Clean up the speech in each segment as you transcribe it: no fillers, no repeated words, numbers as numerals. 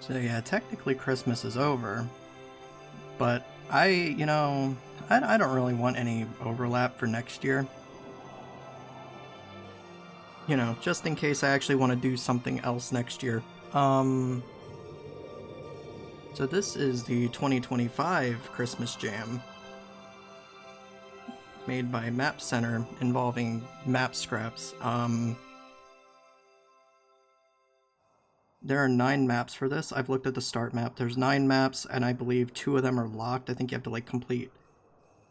So yeah, technically Christmas is over, but I don't really want any overlap for next year. You know, just in case I actually want to do something else next year. So this is the 2025 Christmas Jam, made by Map Center, involving map scraps. There are 9 maps for this. I've looked at the start map. There's 9 maps, and I believe 2 of them are locked. I think you have to, like, complete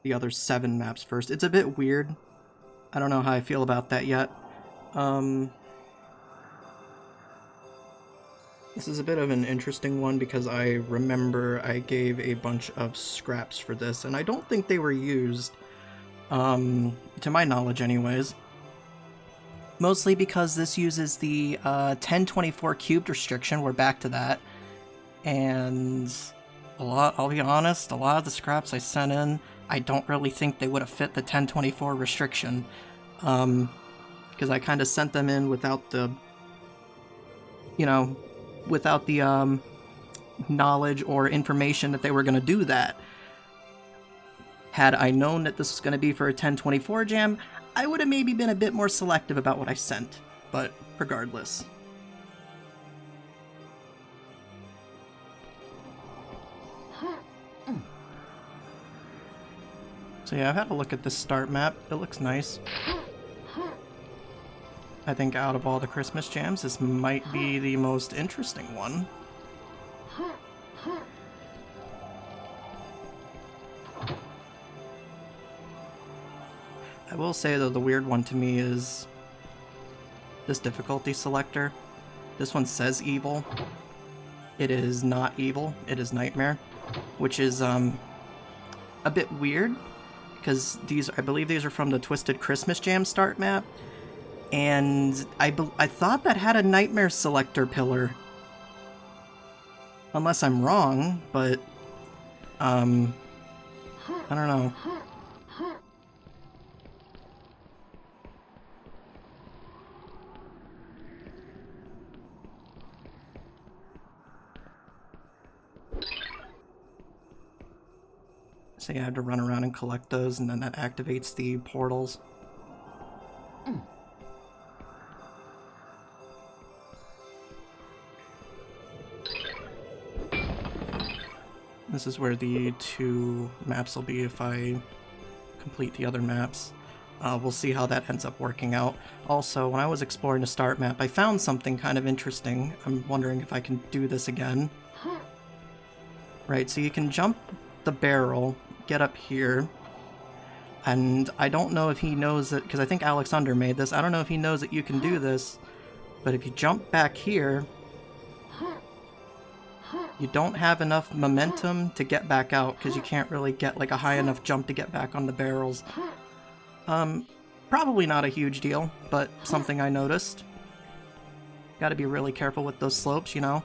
the other 7 maps first. It's a bit weird. I don't know how I feel about that yet. This is a bit of an interesting one because I remember I gave a bunch of scraps for this, and I don't think they were used, to my knowledge anyways. Mostly because this uses the 1024 cubed restriction. We're back to that. And I'll be honest, a lot of the scraps I sent in, I don't really think they would have fit the 1024 restriction. Because I kind of sent them in without the, without the knowledge or information that they were going to do that. Had I known that this was going to be for a 1024 jam, I would have maybe been a bit more selective about what I sent, but regardless. So yeah, I've had a look at this start map. It looks nice. I think out of all the Christmas jams, this might be the most interesting one. I will say, though, the weird one to me is this difficulty selector. This one says evil. It is not evil. It is nightmare, which is a bit weird because I believe these are from the Twisted Christmas Jam start map, and I thought that had a nightmare selector pillar. Unless I'm wrong, but I don't know. So you have to run around and collect those, and then that activates the portals. This is where the 2 maps will be if I complete the other maps. We'll see how that ends up working out. Also, when I was exploring the start map, I found something kind of interesting. I'm wondering if I can do this again. Right, so you can jump the barrel, get up here, and I don't know if he knows that, because I think Alexander made this. I don't know if he knows that you can do this, but if you jump back here, you don't have enough momentum to get back out, because you can't really get like a high enough jump to get back on the barrels. Probably not a huge deal, but something I noticed. Gotta be really careful with those slopes, you know?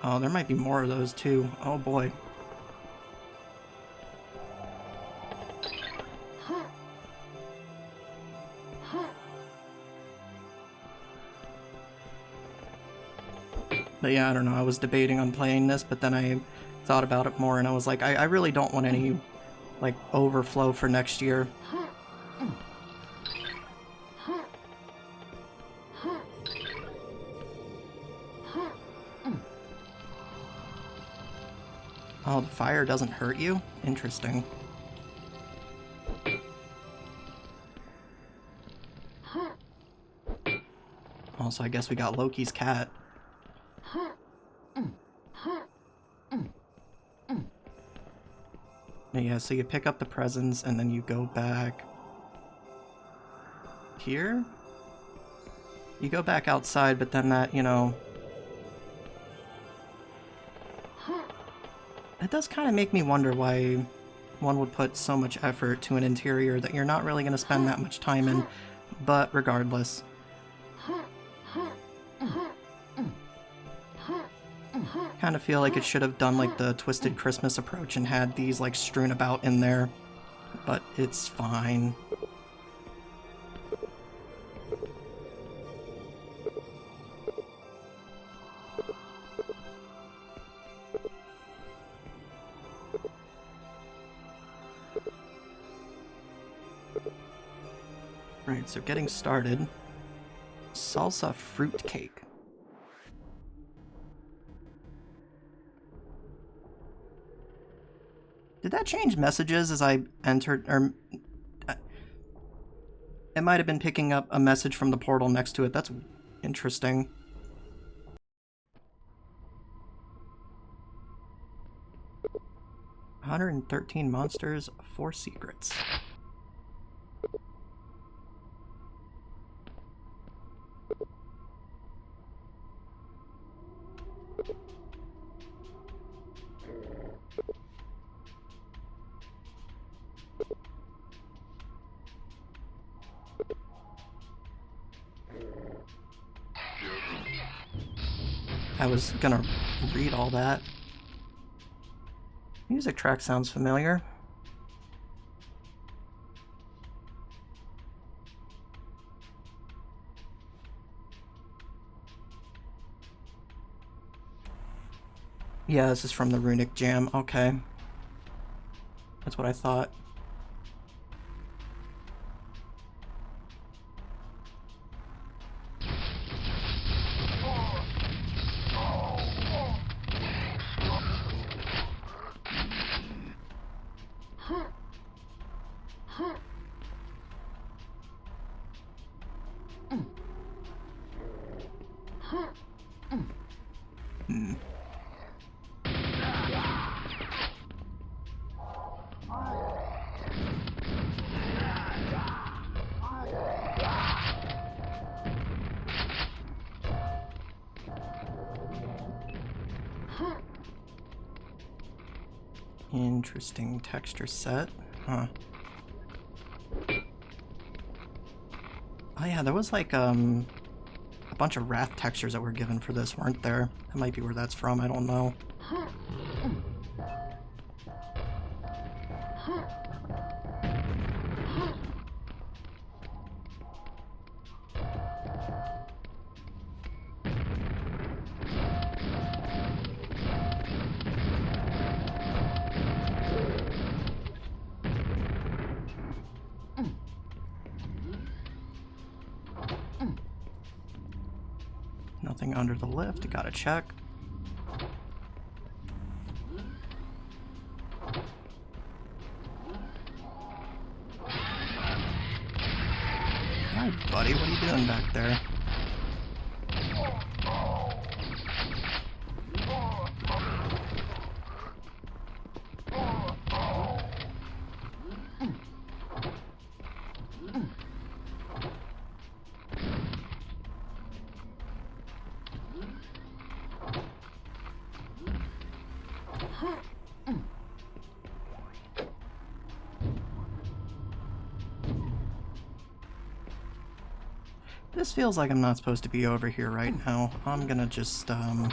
Oh, there might be more of those too. Oh boy. But yeah, I don't know, I was debating on playing this, but then I thought about it more and I was like, I really don't want any, like, overflow for next year. Oh, the fire doesn't hurt you? Interesting. Also, I guess we got Loki's cat. Yeah, so you pick up the presents and then you go back here? You go back outside, but then that, you know... It does kind of make me wonder why one would put so much effort to an interior that you're not really going to spend that much time in, but kind of feel like it should have done like the Twisted Christmas approach and had these like strewn about in there, but it's fine. Right, so getting started. Salsa Fruitqake. Did that change messages as I entered, or it might have been picking up a message from the portal next to it. That's interesting. "113 monsters, 4 secrets." I was gonna read all that. Music track sounds familiar. Yeah, this is from the Runic Jam. Okay. That's what I thought. Interesting texture set. Huh. Oh yeah, there was like a bunch of wrath textures that were given for this, weren't there? That might be where that's from, I don't know. Nothing under the lift, gotta check. Hi, buddy, what are you doing back there? This feels like I'm not supposed to be over here right now. I'm gonna just, yeah,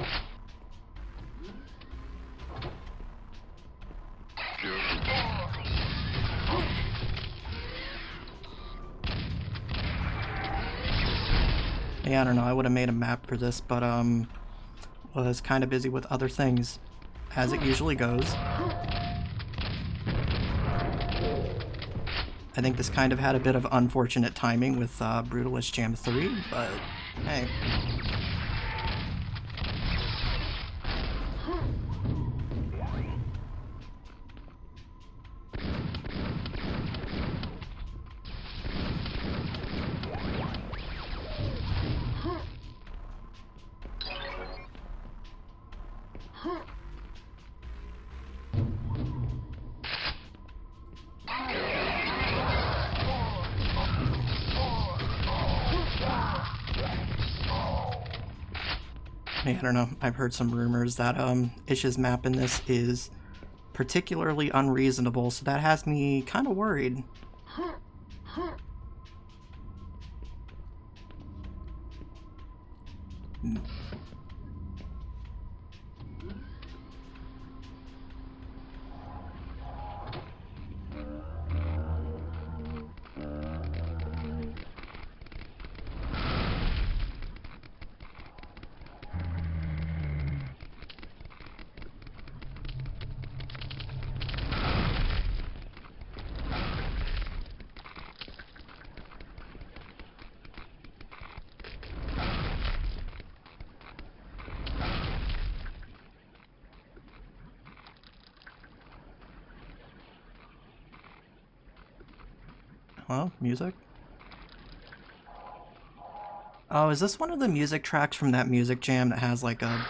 I don't know, I would have made a map for this, but, was kind of busy with other things, as it usually goes. I think this kind of had a bit of unfortunate timing with Brutalist Jam 3, but hey. I don't know, I've heard some rumors that Ish's map in this is particularly unreasonable, so that has me kind of worried. well, music. Oh, is this one of the music tracks from that music jam that has like a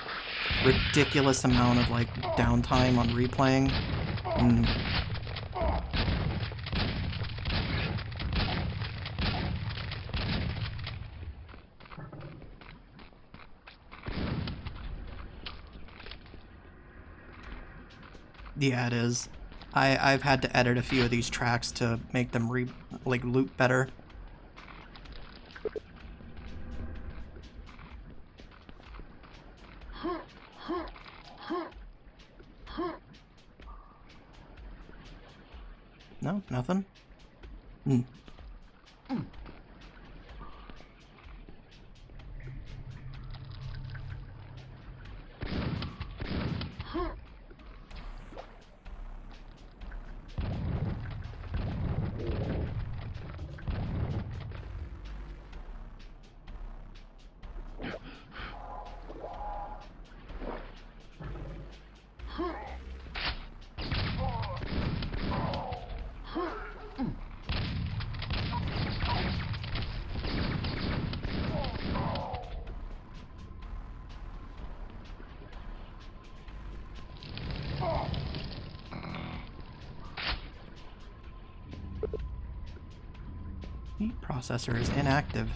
ridiculous amount of like downtime on replaying? Yeah, it is. I've had to edit a few of these tracks to make them loop better. No, nothing. Heat processor is inactive.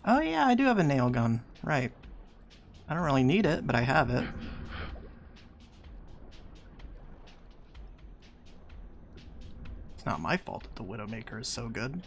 Oh yeah, I do have a nail gun. Right. I don't really need it, but I have it. It's not my fault that the Widowmaker is so good.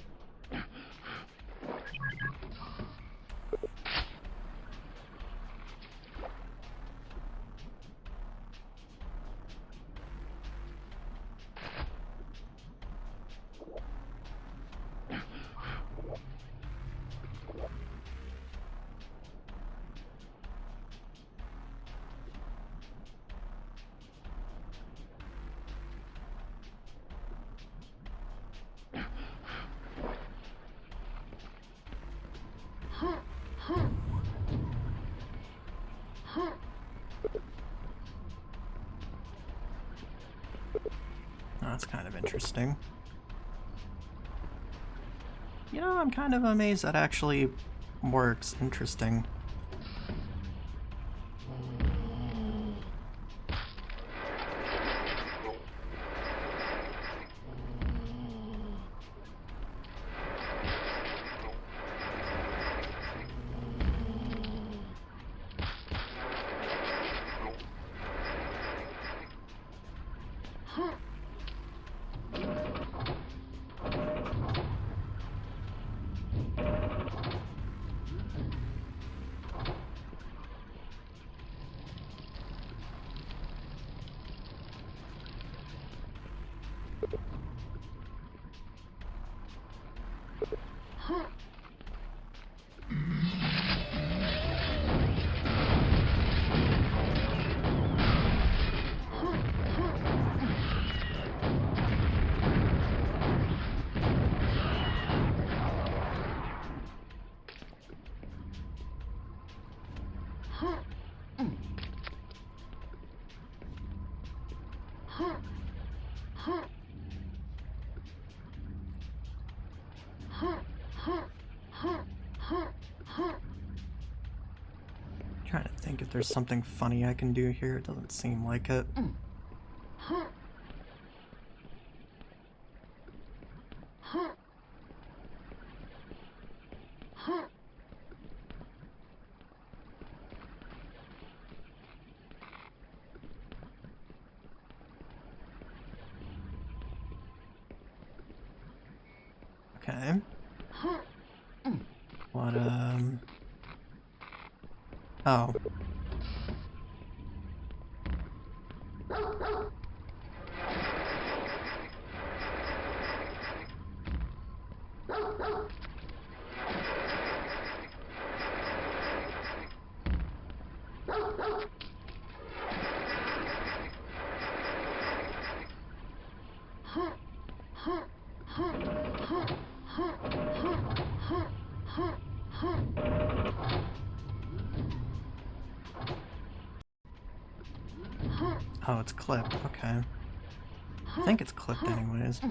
That's kind of interesting. You know, I'm kind of amazed that actually works. Interesting. Trying to think if there's something funny I can do here. It doesn't seem like it. Okay. What, oh. Oh, it's clipped. Okay. I think it's clipped anyways.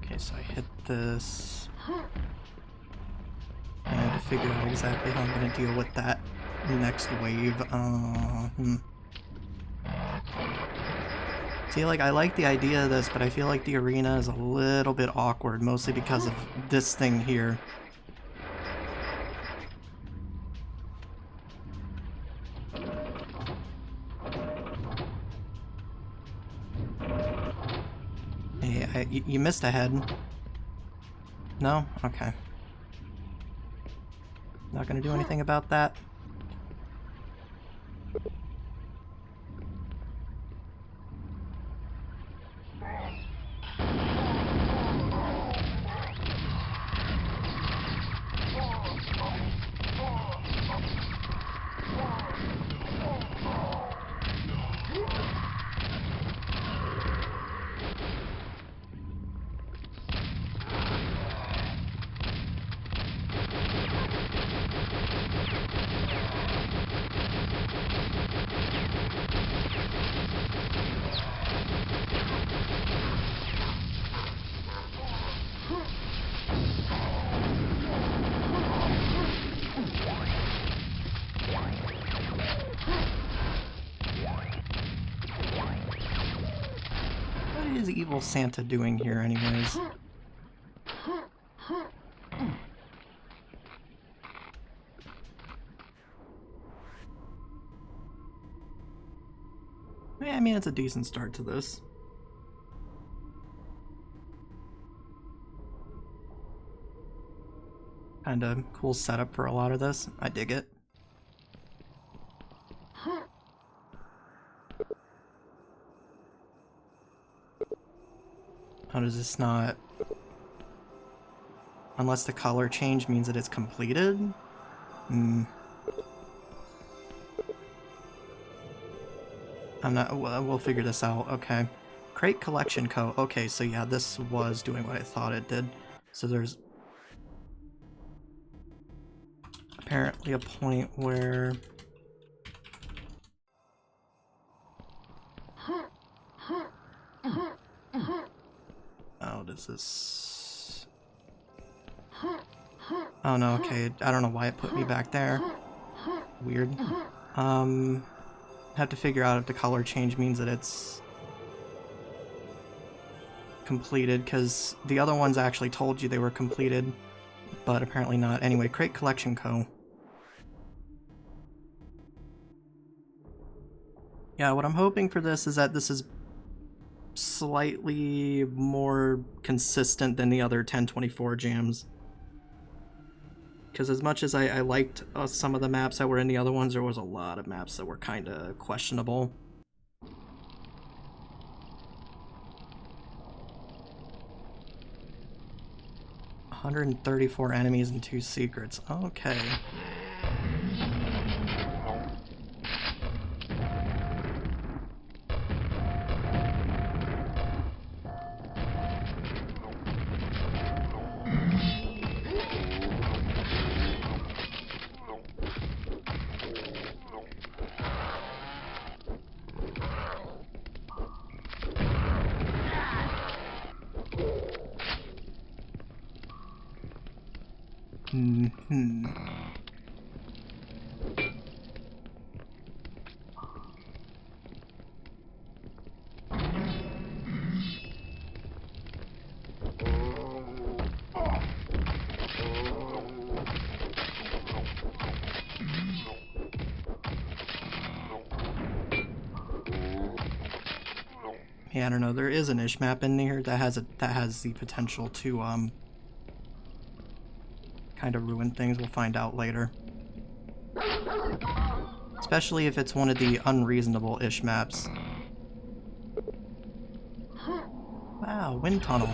Okay, so I hit this. And I have to figure out exactly how I'm going to deal with that next wave. See, like, I like the idea of this, but I feel like the arena is a little bit awkward, mostly because of this thing here. Hey, you missed a head. No? Okay. Not gonna do anything about that. evil Santa doing here anyways? Yeah, I mean, it's a decent start to this. Kinda cool setup for a lot of this. I dig it. How does this not... Unless the color change means that it's completed? I'm not... We'll figure this out. Okay. Crate Collection Co. Okay, so yeah, this was doing what I thought it did. So there's... apparently a point where... Oh, does this... Oh no, okay, I don't know why it put me back there. Weird. Have to figure out if the color change means that it's completed, because the other ones actually told you they were completed, but apparently not. Anyway, Crate Collection Co. Yeah, what I'm hoping for this is that this is slightly more consistent than the other 1024 jams. Because as much as I liked some of the maps that were in the other ones, there was a lot of maps that were kind of questionable. $134 enemies and 2 secrets. Okay. Yeah, I don't know. There is an ish map in here that has the potential to kind of ruin things. We'll find out later. Especially if it's one of the unreasonable ish maps. Wow, wind tunnel.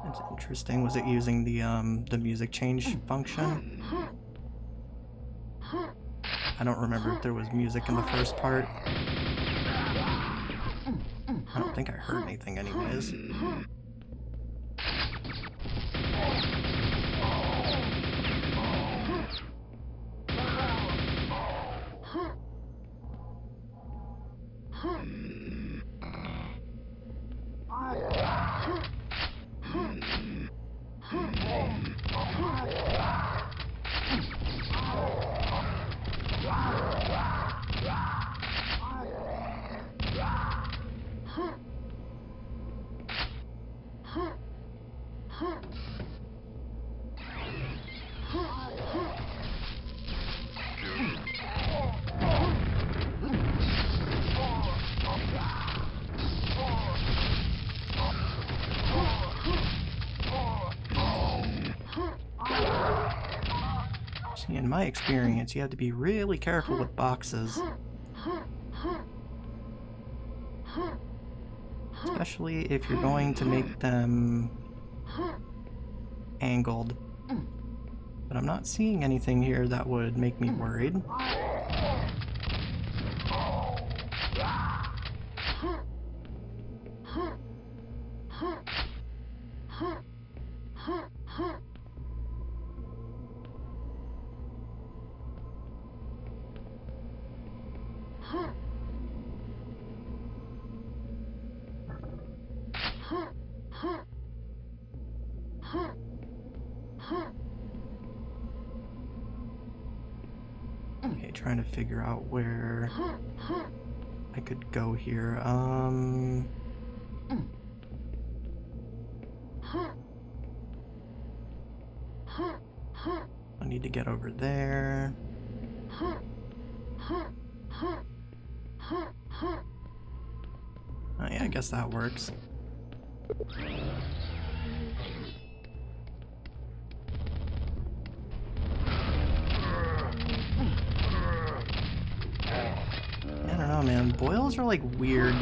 That's interesting. Was it using the music change function? I don't remember if there was music in the first part. I don't think I heard anything anyways. See, in my experience, you have to be really careful with boxes. Especially if you're going to make them angled. But I'm not seeing anything here that would make me worried. Okay, trying to figure out where I could go here. I need to get over there. Oh yeah, I guess that works. I don't know, man. Boils are like weird.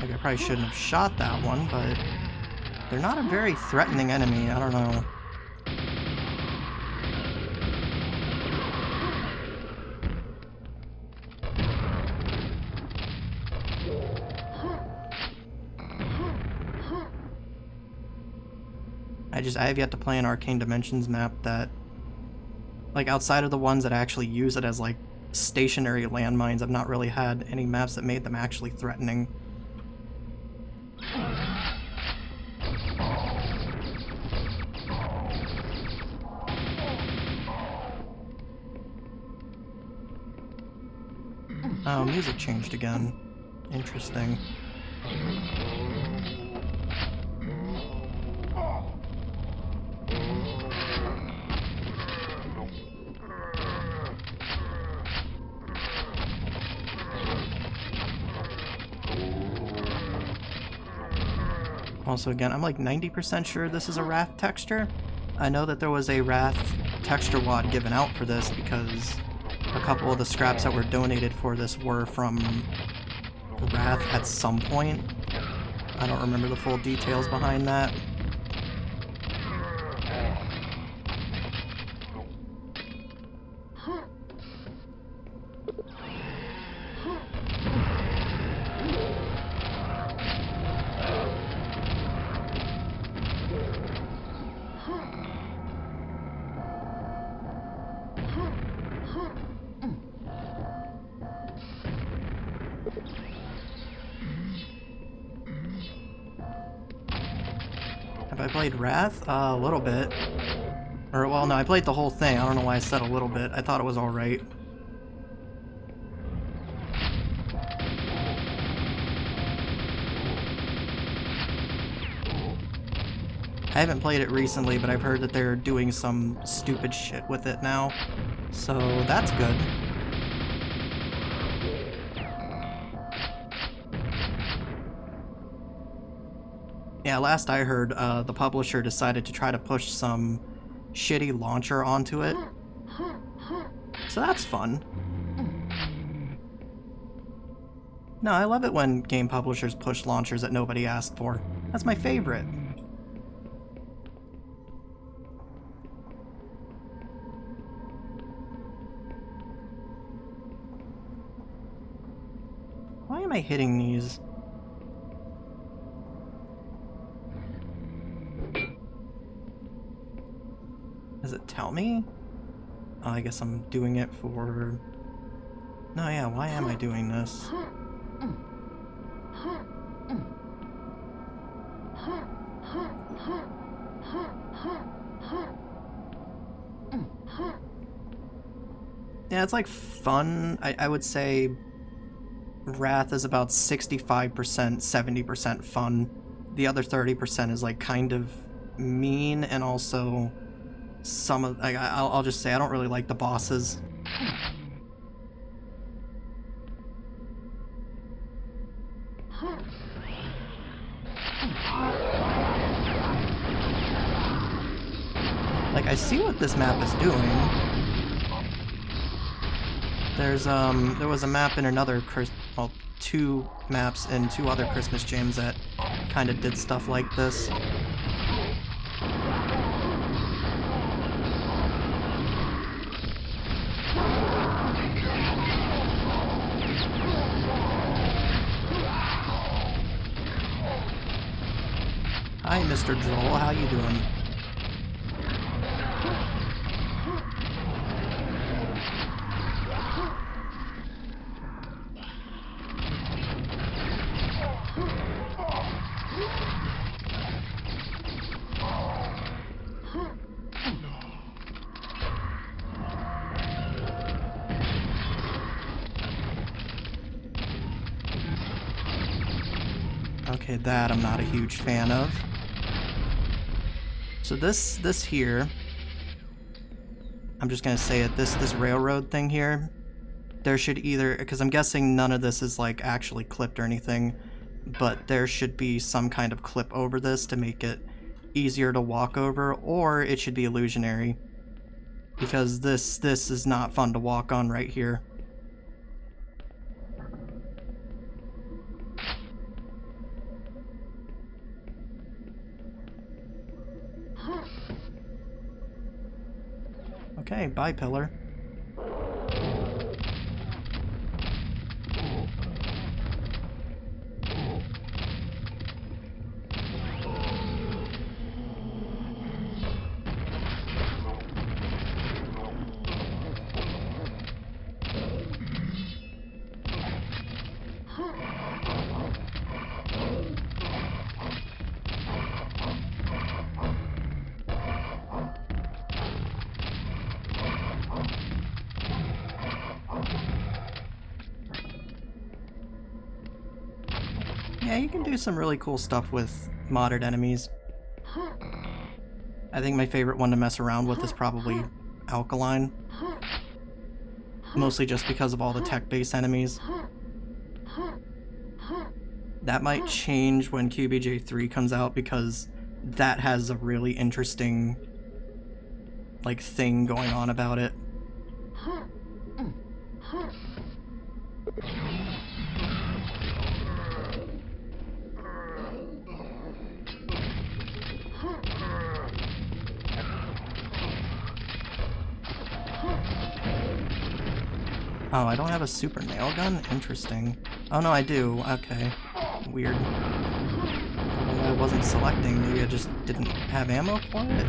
Like I probably shouldn't have shot that one, but they're not a very threatening enemy. I don't know. I have yet to play an Arcane Dimensions map that, like, outside of the ones that actually use it as, like, stationary landmines, I've not really had any maps that made them actually threatening. Oh, music changed again. Interesting. Also, again, I'm like 90% sure this is a Wrath texture. I know that there was a Wrath texture wad given out for this because a couple of the scraps that were donated for this were from Wrath at some point. I don't remember the full details behind that. Have I played Wrath? A little bit. Or, well, no, I played the whole thing. I don't know why I said a little bit. I thought it was alright. I haven't played it recently, but I've heard that they're doing some stupid shit with it now. So, that's good. Yeah, last I heard, the publisher decided to try to push some shitty launcher onto it. So that's fun. No, I love it when game publishers push launchers that nobody asked for. That's my favorite. Why am I hitting these? Does it tell me? Oh, I guess I'm doing it for... No, yeah, why am I doing this? Yeah, it's like fun. I would say Wrath is about 65%, 70% fun. The other 30% is like kind of mean, and also some of... I'll just say I don't really like the bosses. Like, I see what this map is doing. There was a map in another well, 2 maps in 2 other Christmas games that kind of did stuff like this. Hi, Mr. Droll, how you doing? Okay, that I'm not a huge fan of. So this here, I'm just gonna say it, this railroad thing here, there should either, because I'm guessing none of this is like actually clipped or anything, but there should be some kind of clip over this to make it easier to walk over, or it should be illusionary, because this is not fun to walk on right here. Okay, bye, pillar. Yeah, you can do some really cool stuff with modded enemies. I think my favorite one to mess around with is probably Alkaline. Mostly just because of all the tech-based enemies. That might change when QBJ3 comes out, because that has a really interesting, like, thing going on about it. Oh, I don't have a super nail gun? Interesting. Oh no, I do. Okay. Weird. I wasn't selecting. Maybe I just didn't have ammo for it?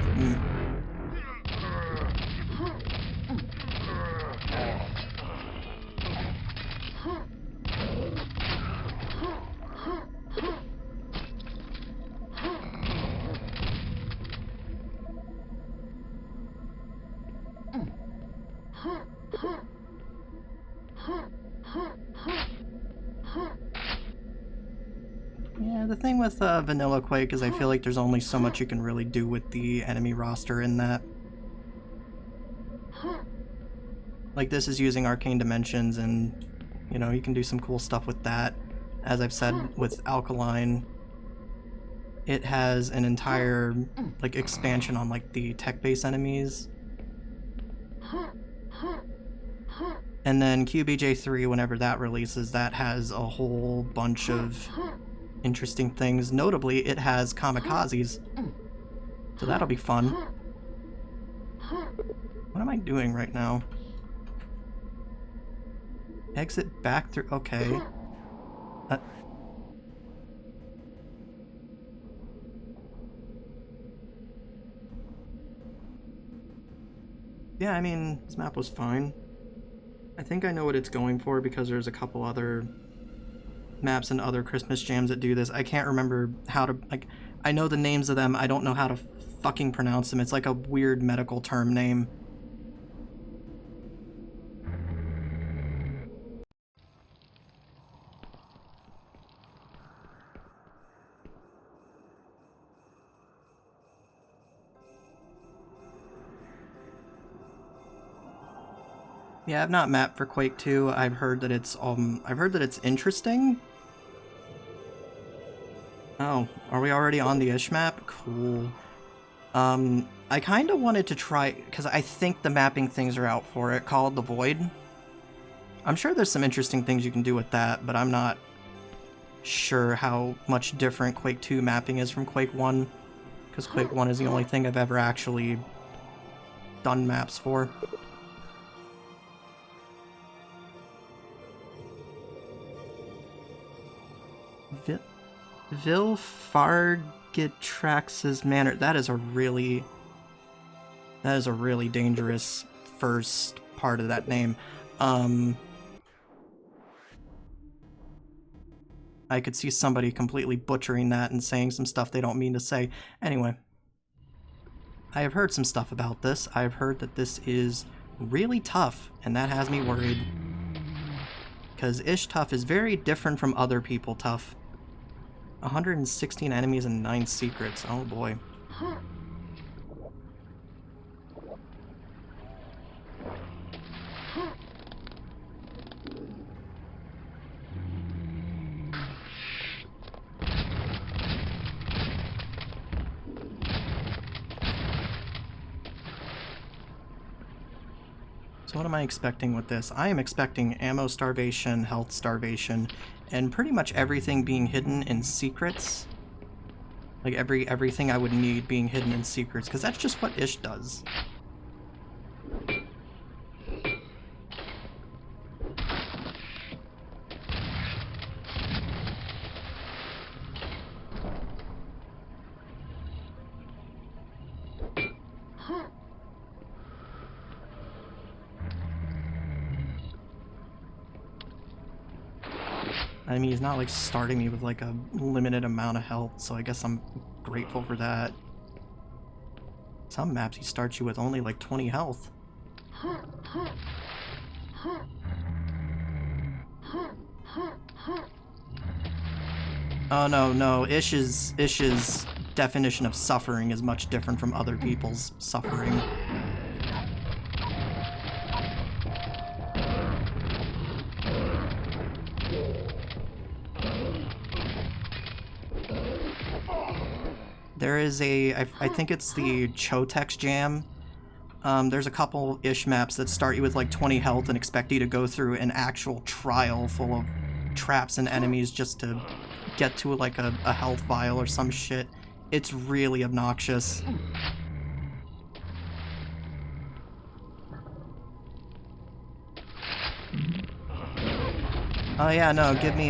Yeah, the thing with Vanilla Quake is I feel like there's only so much you can really do with the enemy roster in that. Like, this is using arcane dimensions, and, you know, you can do some cool stuff with that. As I've said, with Alkaline, it has an entire, like, expansion on, like, the tech-based enemies. And then QBJ3, whenever that releases, that has a whole bunch of interesting things. Notably, it has kamikazes. So that'll be fun. What am I doing right now? Exit back through... Okay. Yeah, I mean, this map was fine. I think I know what it's going for because there's a couple other maps and other Christmas jams that do this. I can't remember how to, like, I know the names of them, I don't know how to fucking pronounce them. It's like a weird medical term name. Yeah, I've not mapped for Quake 2. I've heard that it's interesting. Oh, are we already on the Ish map? Cool. I kind of wanted to try, because I think the mapping things are out for it, called the Void. I'm sure there's some interesting things you can do with that, but I'm not sure how much different Quake 2 mapping is from Quake 1, because Quake 1 is the only thing I've ever actually done maps for. Vilfargitrax Manor. That is a really dangerous first part of that name. I could see somebody completely butchering that and saying some stuff they don't mean to say. Anyway, I have heard some stuff about this. I've heard that this is really tough, and that has me worried. Because Ish tough is very different from other people tough. 116 enemies and 9 secrets. Oh boy. So what am I expecting with this? I am expecting ammo starvation, health starvation, and pretty much everything being hidden in secrets. Like everything I would need being hidden in secrets, because that's just what Ish does. I mean, he's not like starting me with like a limited amount of health, so I guess I'm grateful for that. Some maps he starts you with only like 20 health. Oh no, Ish's definition of suffering is much different from other people's suffering. There is I think it's the Chotex Jam. There's a couple Ish maps that start you with like 20 health and expect you to go through an actual trial full of traps and enemies just to get to like a health vial or some shit. It's really obnoxious. Oh yeah, no, give me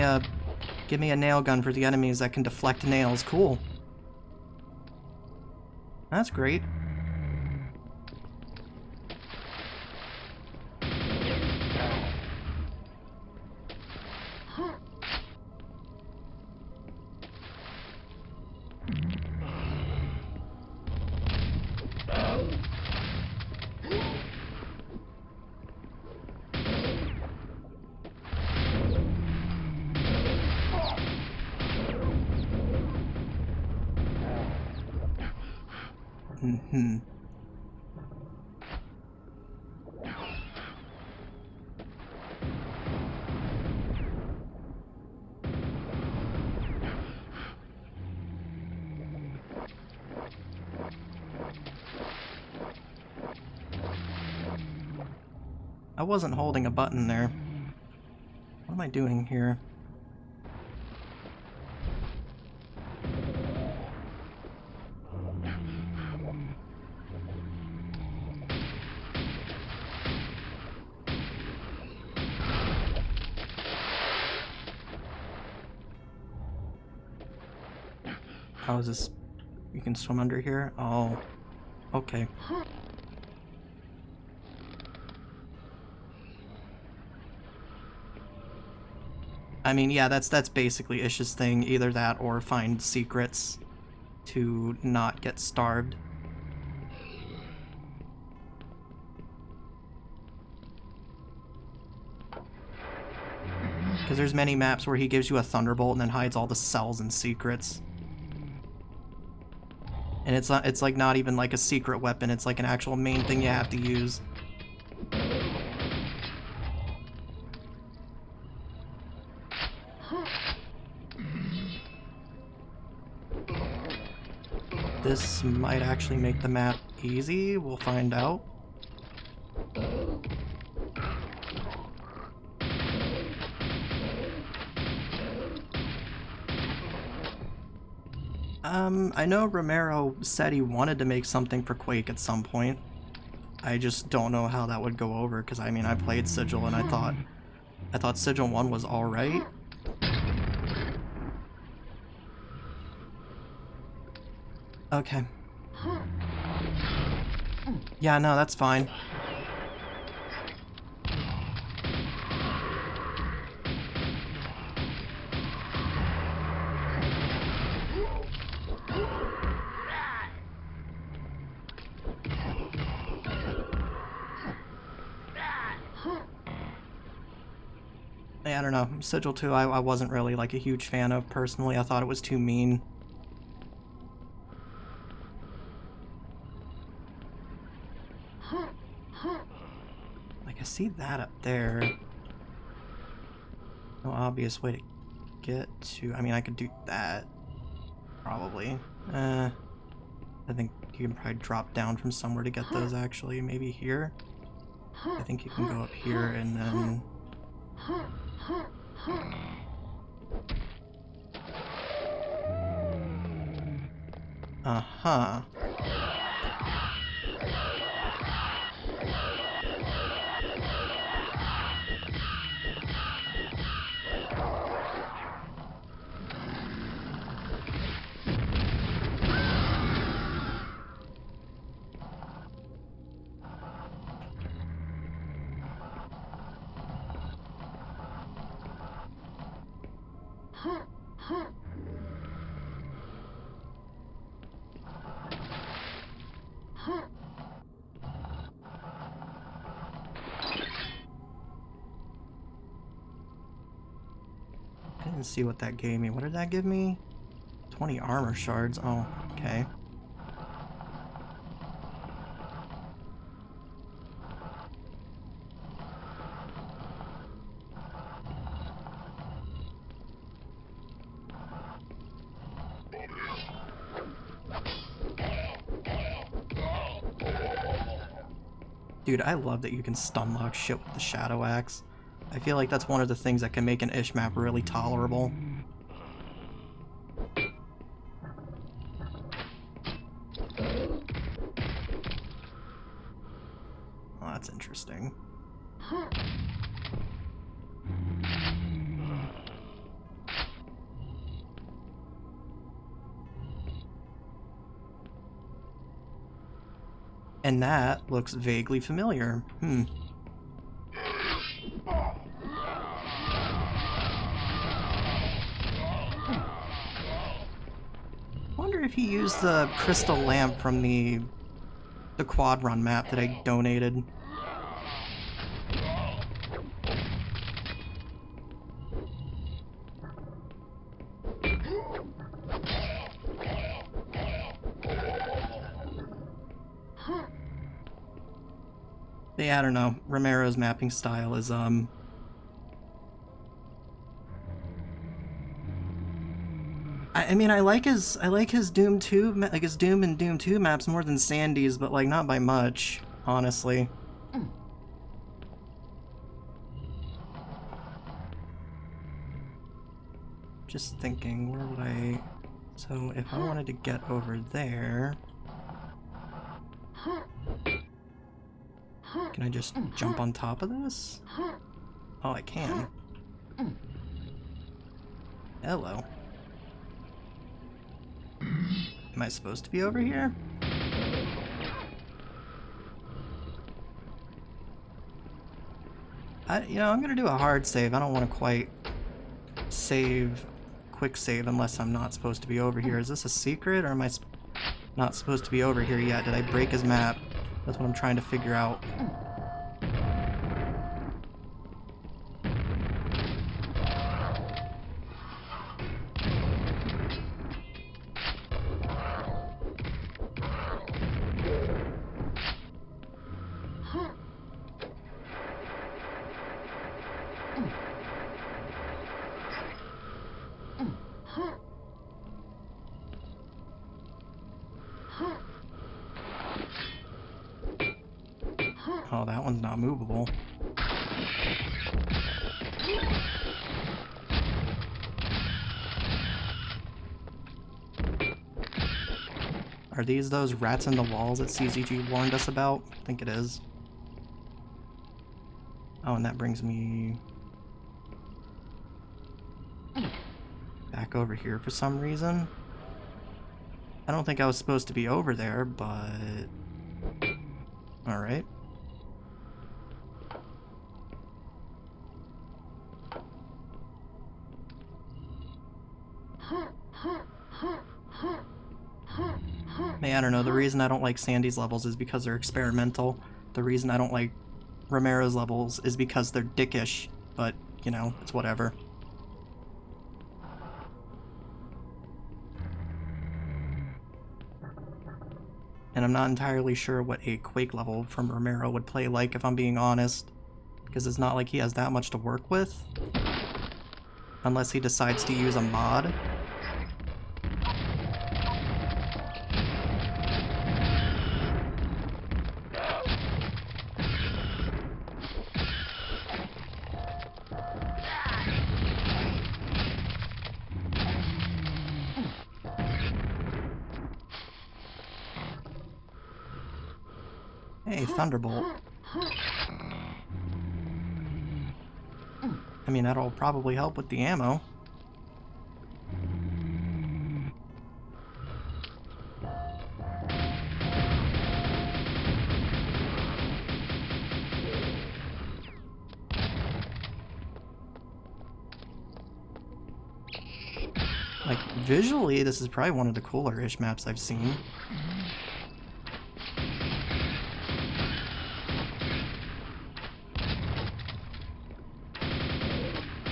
a nail gun for the enemies that can deflect nails. Cool. That's great. I wasn't holding a button there. What am I doing here? How is this? You can swim under here? Oh, okay. I mean, yeah, that's basically Ish's thing. Either that or find secrets to not get starved. Because there's many maps where he gives you a thunderbolt and then hides all the cells and secrets. And it's like not even like a secret weapon, it's like an actual main thing you have to use. This might actually make the map easy, we'll find out. I know Romero said he wanted to make something for Quake at some point. I just don't know how that would go over, because I mean, I played Sigil and I thought Sigil 1 was alright. Okay. Yeah, no, that's fine. I don't know. Sigil 2 I wasn't really like a huge fan of personally. I thought it was too mean. Like I see that up there. No obvious way to get to... I mean, I could do that. Probably. I think you can probably drop down from somewhere to get those actually. Maybe here? I think you can go up here and then... Uh-huh. I didn't see what that gave me. What did that give me? 20 armor shards. Oh, okay. Dude, I love that you can stun lock shit with the Shadow Axe. I feel like that's one of the things that can make an Ish map really tolerable. Oh, that's interesting. And that looks vaguely familiar. Wonder if he used the crystal lamp from the quad run map that I donated. Yeah, I don't know. Romero's mapping style is I mean, I like his Doom 2, like his Doom and Doom 2 maps more than Sandy's, but like not by much, honestly. Just thinking, where would I... So if I wanted to get over there... Can I just jump on top of this? Oh, I can. Hello. Am I supposed to be over here? You know, I'm gonna do a hard save. I don't want to quite quick save unless I'm not supposed to be over here. Is this a secret, or am I not supposed to be over here yet? Did I break his map? That's what I'm trying to figure out. Oh, that one's not movable. Are these those rats in the walls that CZG warned us about? I think it is. Oh, and that brings me back over here for some reason. I don't think I was supposed to be over there, but... Alright. Man, I don't know, the reason I don't like Sandy's levels is because they're experimental. The reason I don't like Romero's levels is because they're dickish, but you know, it's whatever. And I'm not entirely sure what a Quake level from Romero would play like, if I'm being honest. Because it's not like he has that much to work with. Unless he decides to use a mod. Hey, Thunderbolt. I mean, that'll probably help with the ammo. Like, visually, this is probably one of the cooler-ish maps I've seen.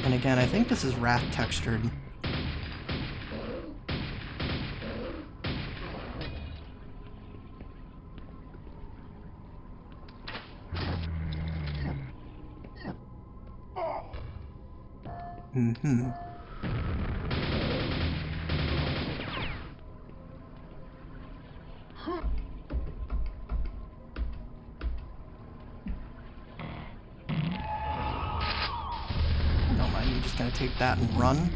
And again, I think this is wrath textured. Mm-hmm. I'm just gonna take that and run.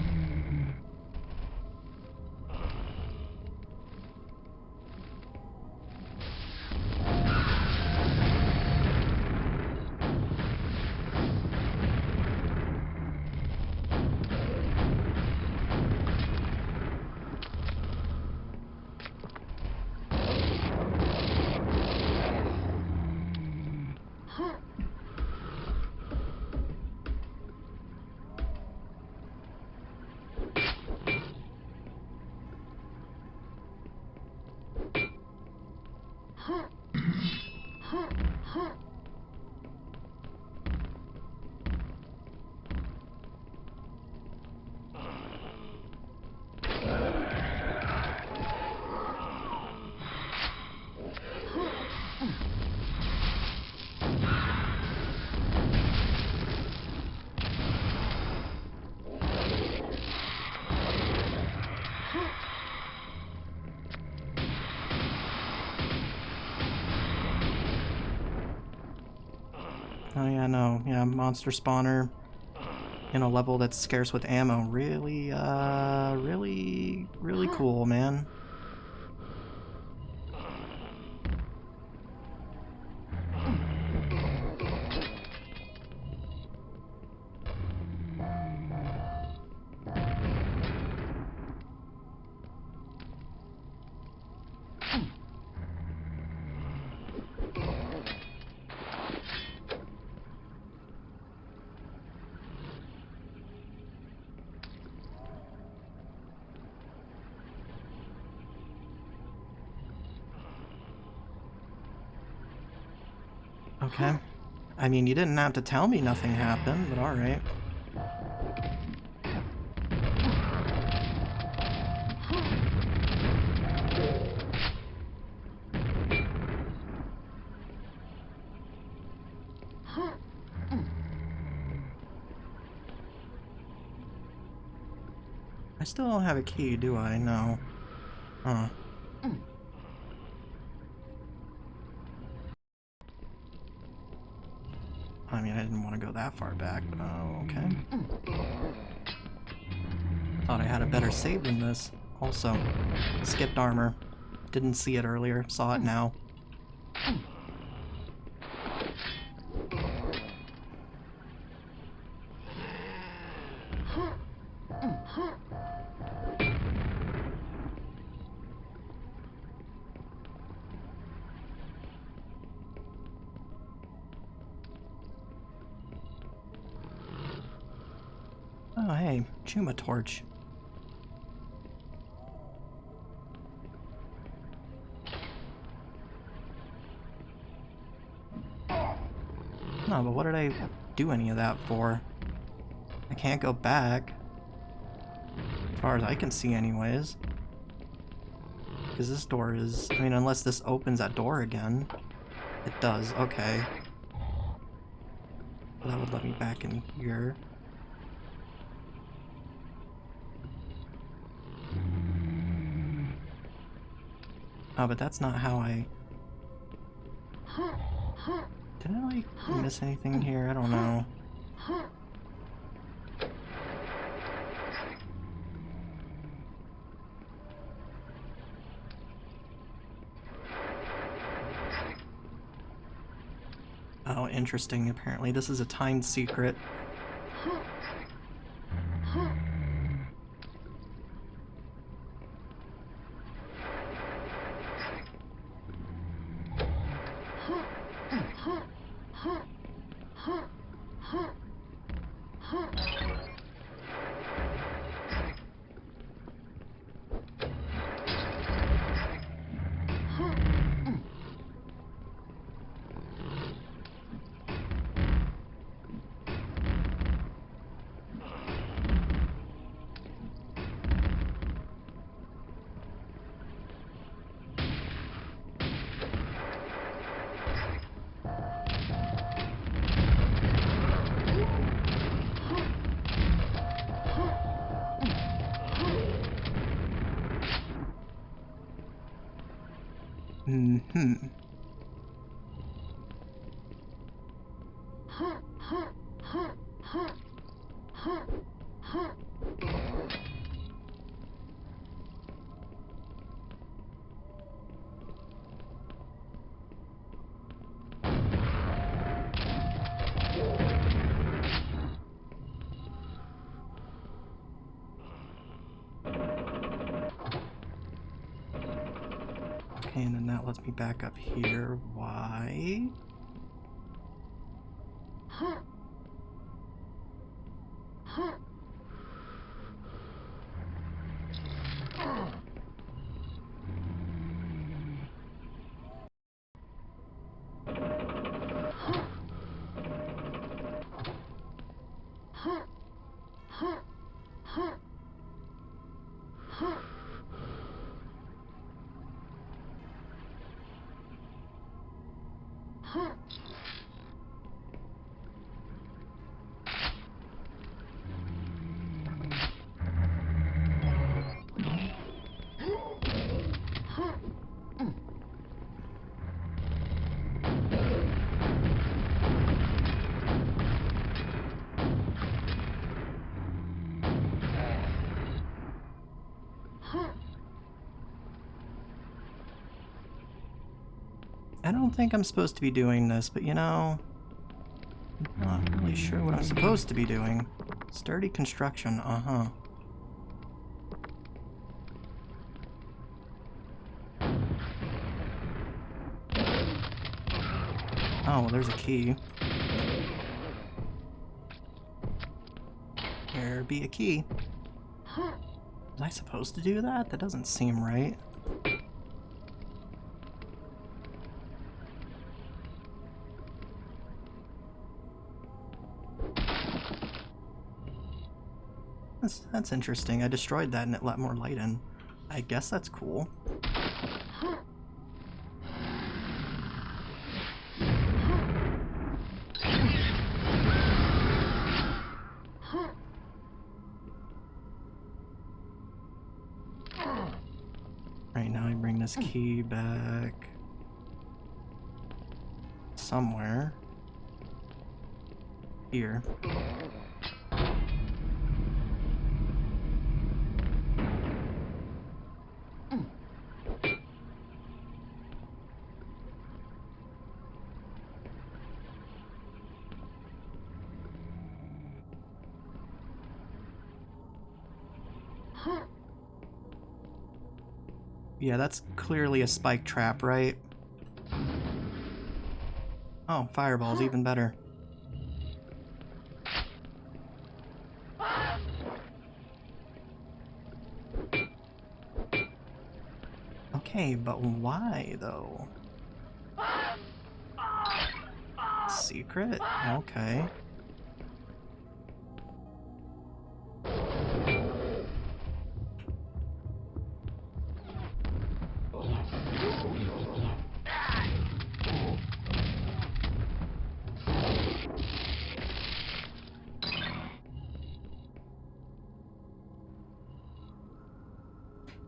Oh yeah, no, yeah, monster spawner in a level that's scarce with ammo. Really, really cool, man. Okay. I mean, you didn't have to tell me nothing happened, but alright. I still don't have a key, do I? No. Huh. I mean, I didn't want to go that far back, but okay. Thought I had a better save than this. Also, skipped armor. Didn't see it earlier, saw it now. Oh, hey, Chuma Torch. No, but what did I do any of that for? I can't go back. As far as I can see anyways. Because this door is... I mean, unless this opens that door again. It does, okay. That would let me back in here. Oh, but that's not how I... Did I, like, miss anything here? I don't know. Oh, interesting. Apparently this is a timed secret. Mm-hmm. Okay, and then that lets me back up here. Why? I don't think I'm supposed to be doing this, but you know, I'm not really sure what I'm supposed to be doing. Sturdy construction, uh-huh. Oh, well, there's a key. There be a key. Was I supposed to do that? That doesn't seem right. That's interesting. I destroyed that and it let more light in. I guess that's cool. Right, now I bring this key back somewhere. Here. Yeah, that's clearly a spike trap, right? Oh, fireball's even better. Okay, but why, though? Secret? Okay.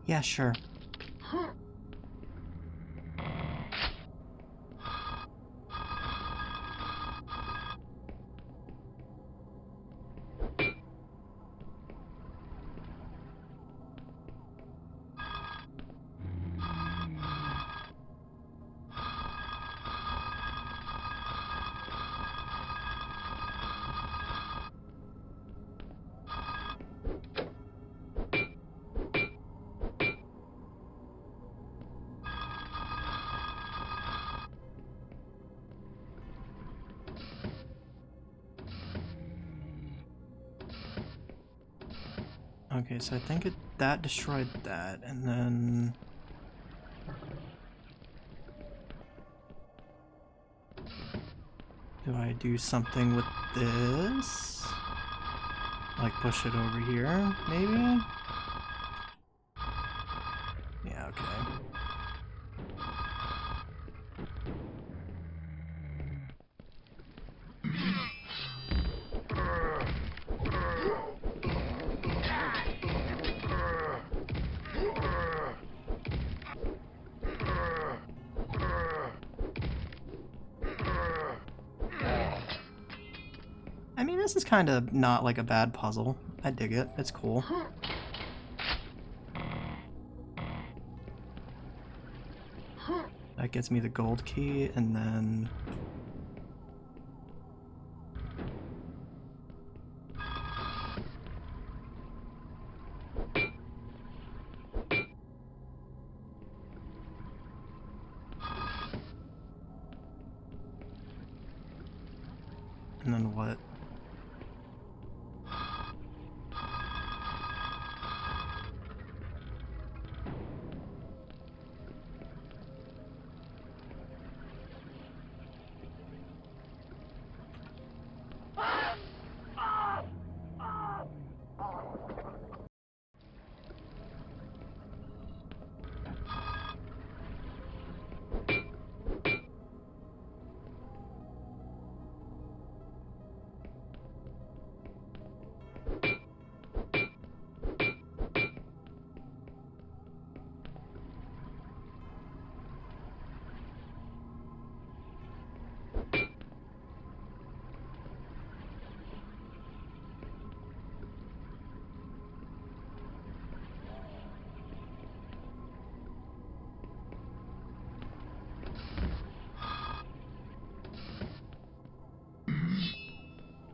Yeah, sure. Okay, so I think that destroyed that, and then... Do I do something with this? Like push it over here, maybe? Yeah, okay. I mean, this is kind of not like a bad puzzle. I dig it. It's cool. That gets me the gold key, and then... And then what?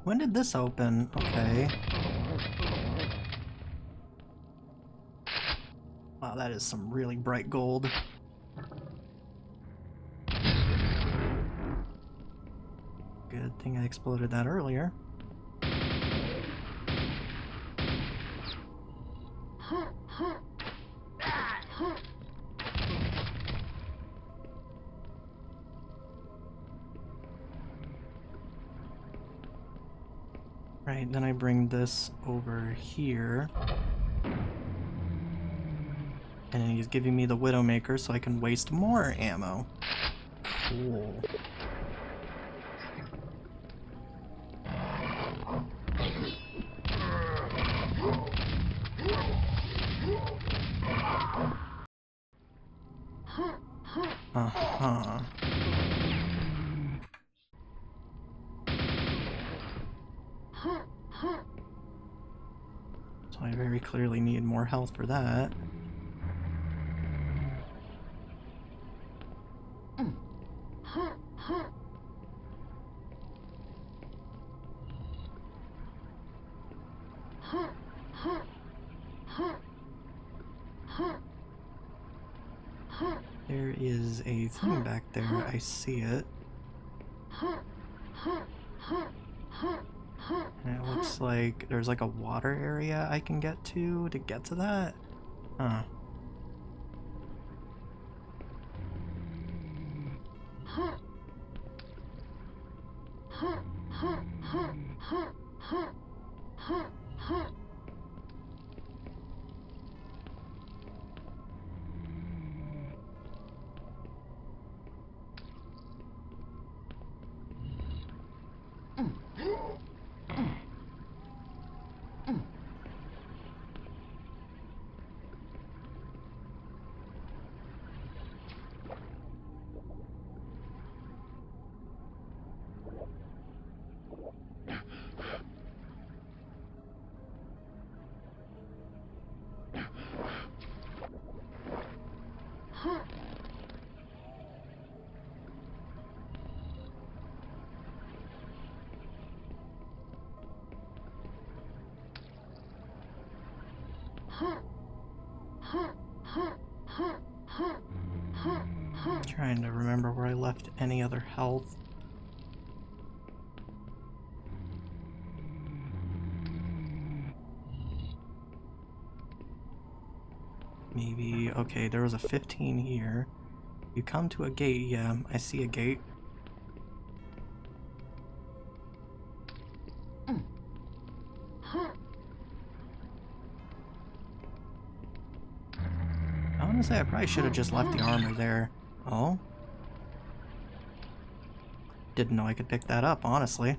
When did this open? Okay. Wow, that is some really bright gold. Good thing I exploded that earlier. Right, then I bring this over here. And he's giving me the Widowmaker so I can waste more ammo. Cool. Uh-huh. So I very clearly need more health for that. There is a thing back there, I see it. And it looks like there's like a water area I can get to that. Huh. Trying to remember where I left any other health. Maybe, okay, there was a 15 here. You come to a gate, yeah, I see a gate. Honestly, I probably should have just left the armor there. Oh? Didn't know I could pick that up, honestly.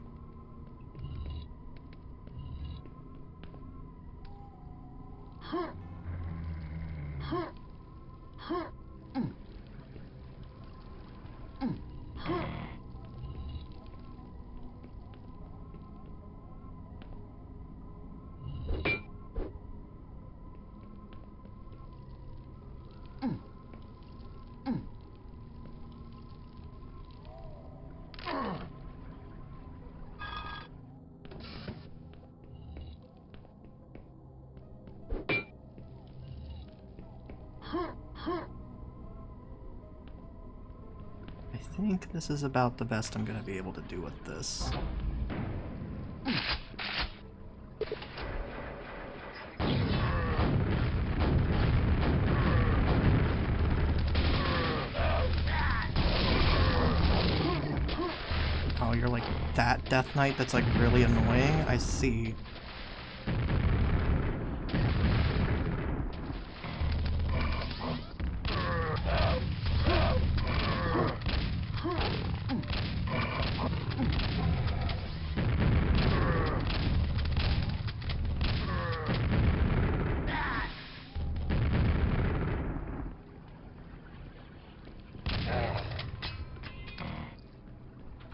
I think this is about the best I'm going to be able to do with this. Oh, you're like that Death Knight that's like really annoying? I see.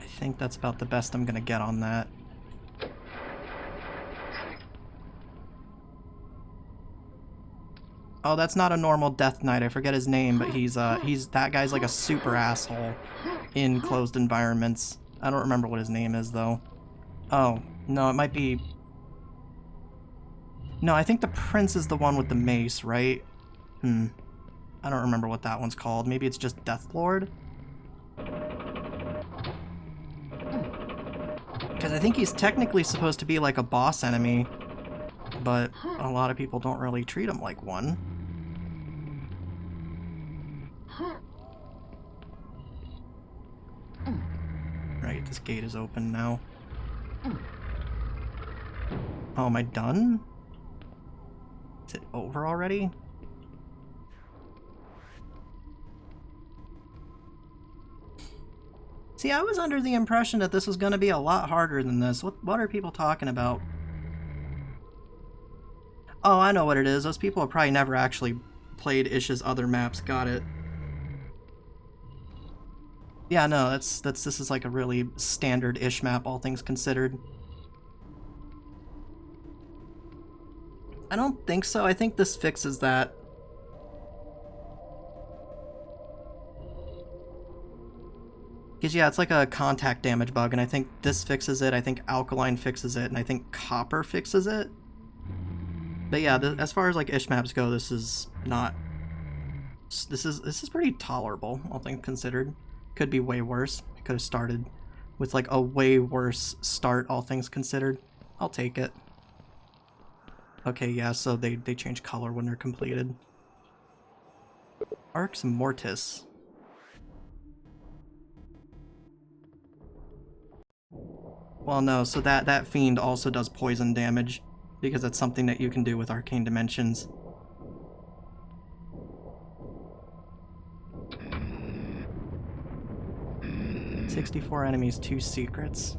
I think that's about the best I'm gonna get on that. Oh, that's not a normal Death Knight. I forget his name, but he's that guy's like a super asshole in closed environments. I don't remember what his name is though. Oh, no, it might be... No, I think the Prince is the one with the mace, right? I don't remember what that one's called. Maybe it's just Deathlord? Because I think he's technically supposed to be like a boss enemy, but a lot of people don't really treat him like one. Right, this gate is open now. Oh, am I done? Is it over already? See, I was under the impression that this was going to be a lot harder than this. What are people talking about? Oh, I know what it is. Those people have probably never actually played Ish's other maps. Got it. Yeah, no, this is like a really standard Ish map, all things considered. I don't think so. I think this fixes that. Because, yeah, it's like a contact damage bug, and I think this fixes it, I think Alkaline fixes it, and I think Copper fixes it. But yeah, as far as like Ish maps go, this is not... This is pretty tolerable, all things considered. Could be way worse. I could have started with like a way worse start, all things considered. I'll take it. Okay, yeah, so they change color when they're completed. Arx Mortis. Well, no, so that fiend also does poison damage, because that's something that you can do with Arcane Dimensions. "64 enemies, 2 secrets."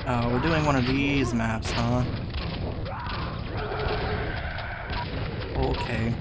Oh, we're doing one of these maps, huh? Okay.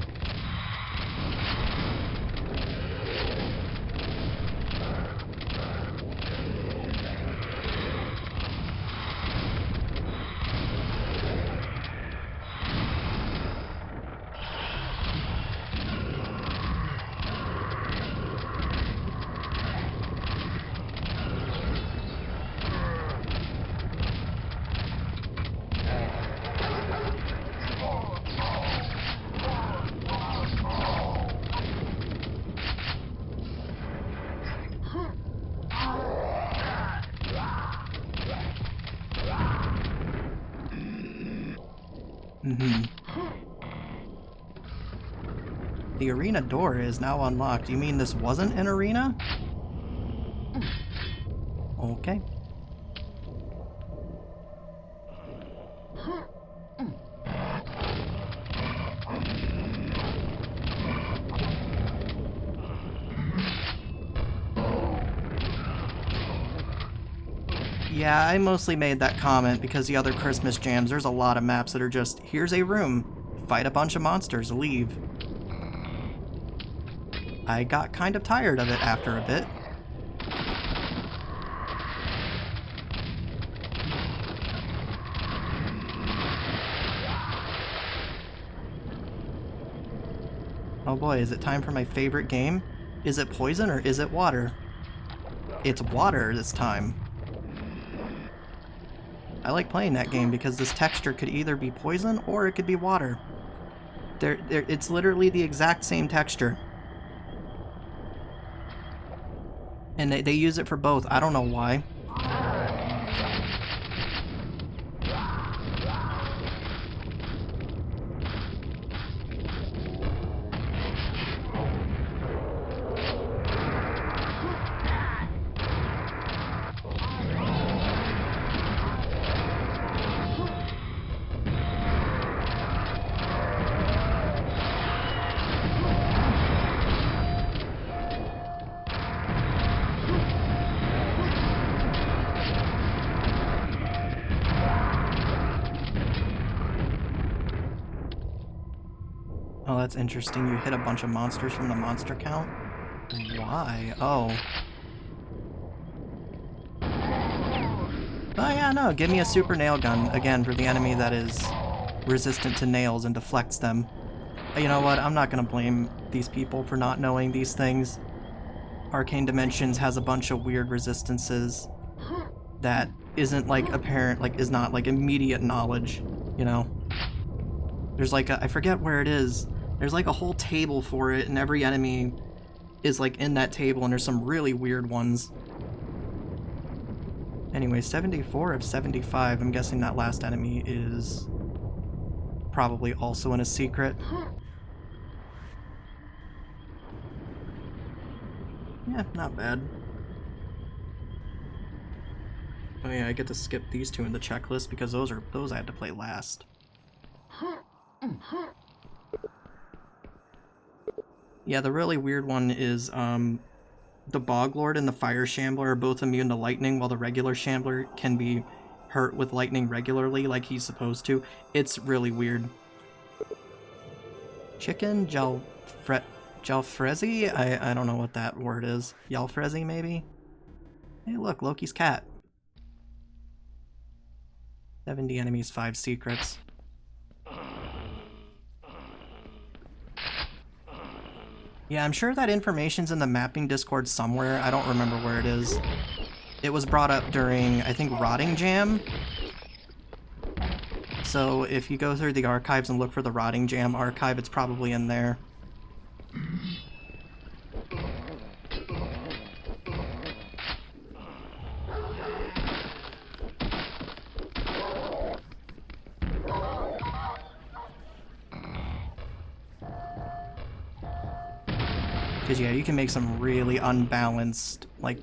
Mm-hmm. The arena door is now unlocked. You mean this wasn't an arena? Okay. Yeah, I mostly made that comment because the other Christmas jams, there's a lot of maps that are just, here's a room, fight a bunch of monsters, leave. I got kind of tired of it after a bit. Oh boy, is it time for my favorite game? Is it poison or is it water? It's water this time. I like playing that game because this texture could either be poison or it could be water. It's literally the exact same texture. And they use it for both. I don't know why. Oh, that's interesting. You hit a bunch of monsters from the monster count? Why? Oh. Oh yeah, no, give me a super nail gun, again, for the enemy that is resistant to nails and deflects them. You know what, I'm not gonna blame these people for not knowing these things. Arcane Dimensions has a bunch of weird resistances that isn't, like, apparent, like, is not, like, immediate knowledge, you know? There's, like, I forget where it is. There's, like, a whole table for it, and every enemy is, like, in that table, and there's some really weird ones. Anyway, 74 of 75. I'm guessing that last enemy is probably also in a secret. Yeah, not bad. Oh yeah, I get to skip these two in the checklist because those I had to play last. Yeah, the really weird one is the Boglord and the Fire Shambler are both immune to lightning, while the regular Shambler can be hurt with lightning regularly like he's supposed to. It's really weird. Chicken Jalfrezi? I don't know what that word is. Jalfrezi, maybe? Hey look, Loki's cat. 70 enemies, 5 secrets. Yeah, I'm sure that information's in the mapping Discord somewhere. I don't remember where it is. It was brought up during, I think, Rotting Jam. So if you go through the archives and look for the Rotting Jam archive, it's probably in there. Because yeah, you can make some really unbalanced, like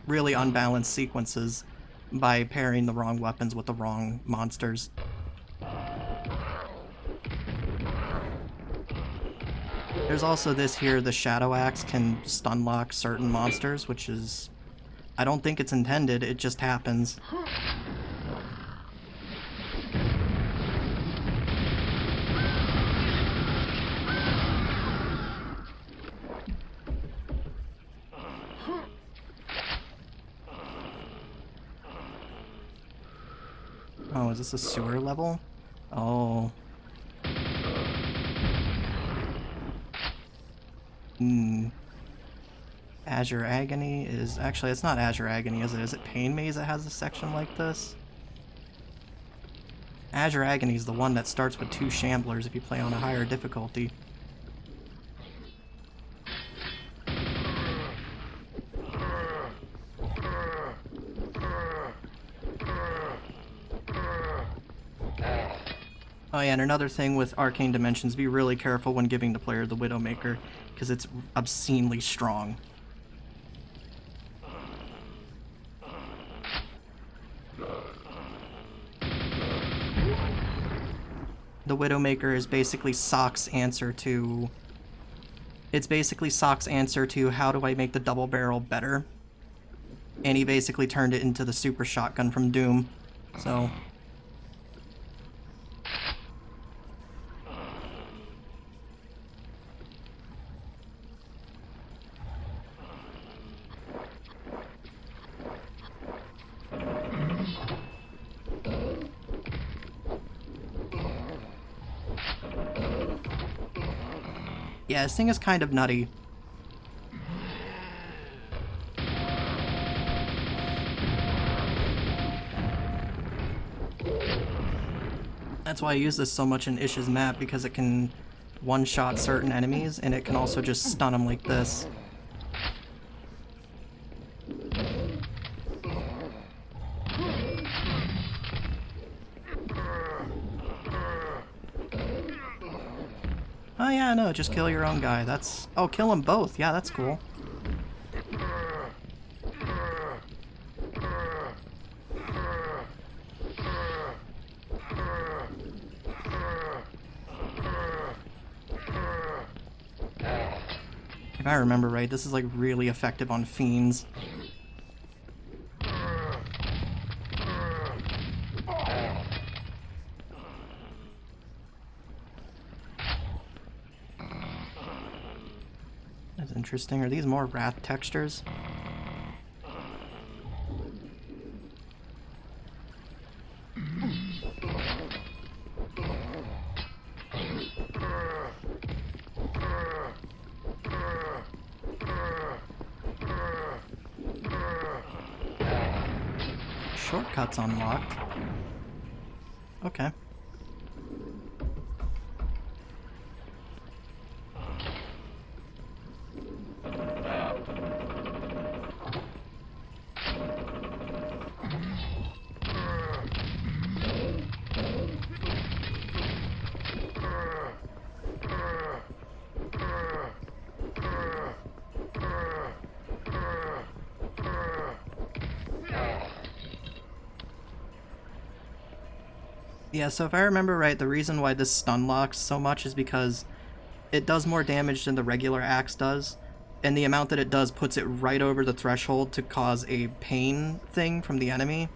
really unbalanced sequences by pairing the wrong weapons with the wrong monsters. There's also this here, the Shadow Axe can stun lock certain monsters, which is... I don't think it's intended, it just happens. Oh, is this a sewer level? Oh. Azure Agony is... Actually, it's not Azure Agony, is it? Is it Pain Maze that has a section like this? Azure Agony is the one that starts with 2 Shamblers if you play on a higher difficulty. Oh yeah, and another thing with Arcane Dimensions, be really careful when giving the player the Widowmaker, because it's obscenely strong. The Widowmaker is basically Sock's answer to... It's basically Sock's answer to how do I make the double barrel better. And he basically turned it into the super shotgun from Doom. So... yeah, this thing is kind of nutty. That's why I use this so much in Ish's map, because it can one-shot certain enemies, and it can also just stun them like this. Oh yeah, no, just kill your own guy. That's... Oh, kill them both. Yeah, that's cool. If I remember right, this is like really effective on fiends. That's interesting. Are these more wrath textures? Shortcuts unlocked. Okay. Yeah, so if I remember right, the reason why this stun locks so much is because it does more damage than the regular axe does, and the amount that it does puts it right over the threshold to cause a pain thing from the enemy.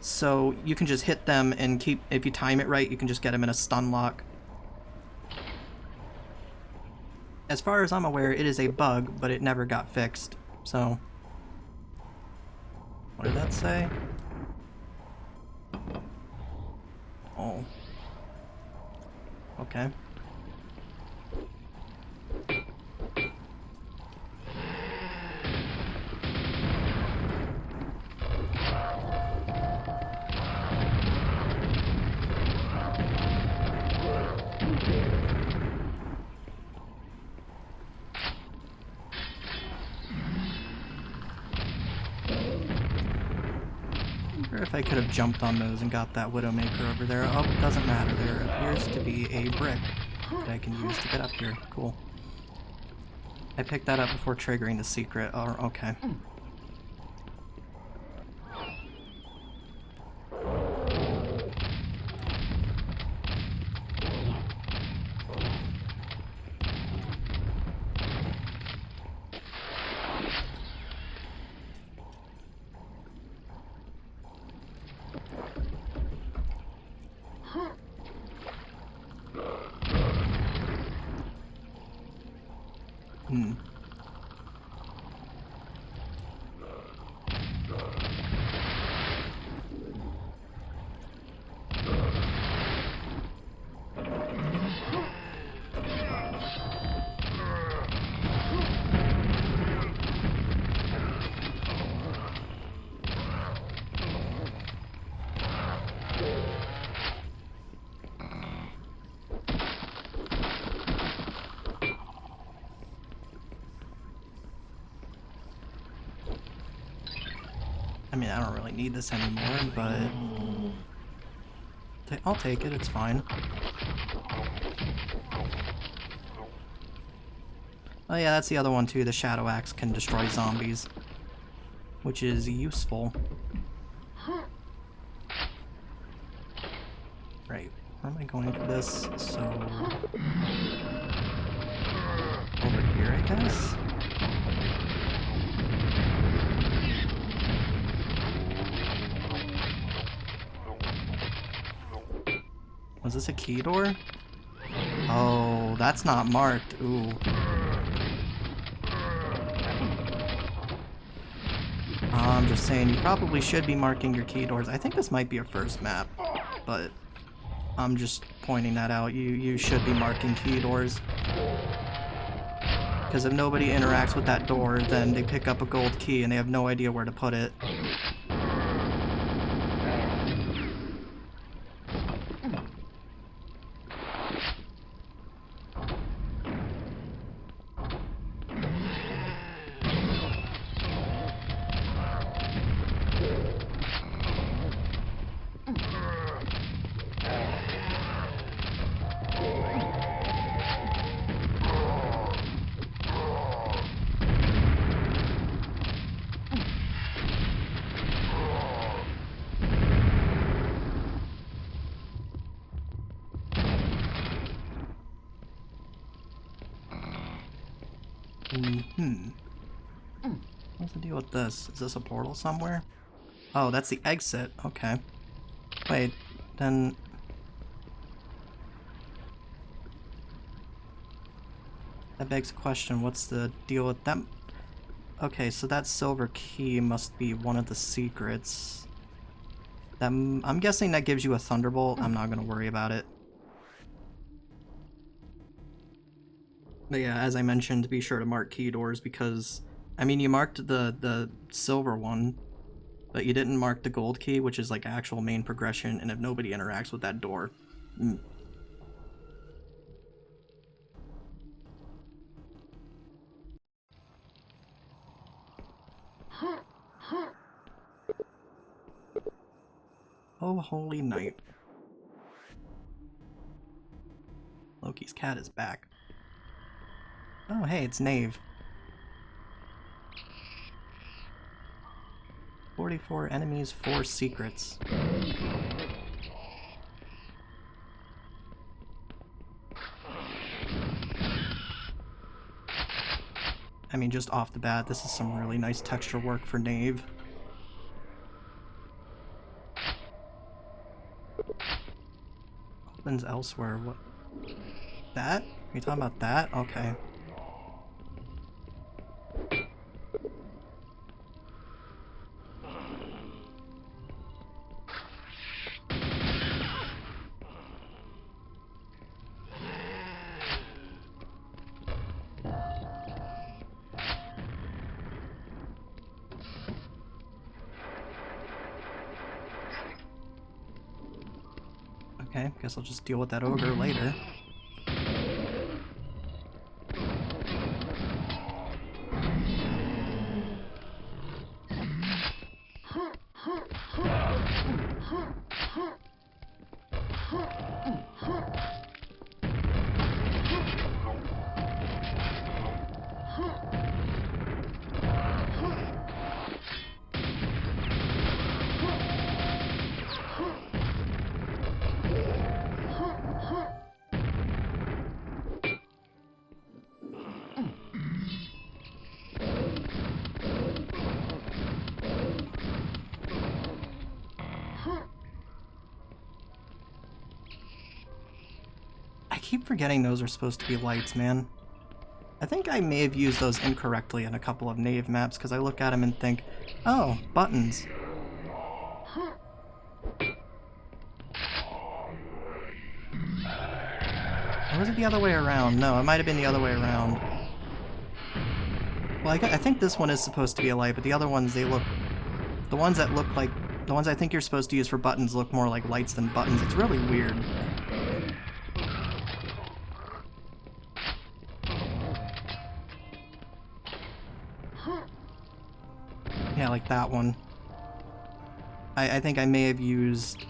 So you can just hit them and keep, if you time it right, you can just get them in a stun lock. As far as I'm aware, it is a bug, but it never got fixed, so... What did that say? Oh. Okay. If I could have jumped on those and got that Widowmaker over there. Oh, it doesn't matter. There appears to be a brick that I can use to get up here. Cool. I picked that up before triggering the secret. Oh, okay. I mean, I don't really need this anymore, but... I'll take it, it's fine. Oh yeah, that's the other one too. The Shadow Axe can destroy zombies, which is useful. Right, where am I going for this? So... over here, I guess? Was this a key door? Oh, that's not marked. Ooh. I'm just saying, you probably should be marking your key doors. I think this might be a first map, but I'm just pointing that out. You should be marking key doors. Because if nobody interacts with that door, then they pick up a gold key and they have no idea where to put it. What's the deal with this? Is this a portal somewhere? Oh, that's the exit. Okay. Wait, then... that begs the question, what's the deal with them? Okay, so that silver key must be one of the secrets. I'm guessing that gives you a thunderbolt. I'm not gonna worry about it. But yeah, as I mentioned, be sure to mark key doors because, I mean, you marked the silver one, but you didn't mark the gold key, which is like actual main progression, and if nobody interacts with that door. Oh, holy night. Loki's cat is back. Oh, hey, it's Knave. 44 enemies, 4 secrets. I mean, just off the bat, this is some really nice texture work for Knave. Opens elsewhere. What? That? Are you talking about that? Okay. Okay, guess I'll just deal with that ogre later. I keep forgetting those are supposed to be lights, man. I think I may have used those incorrectly in a couple of Knave maps, because I look at them and think, oh, buttons. Or was it the other way around? No, it might have been the other way around. Well, I think this one is supposed to be a light, but the other ones, they look... the ones that look like... the ones I think you're supposed to use for buttons look more like lights than buttons. It's really weird. Yeah, like that one. I think I may have used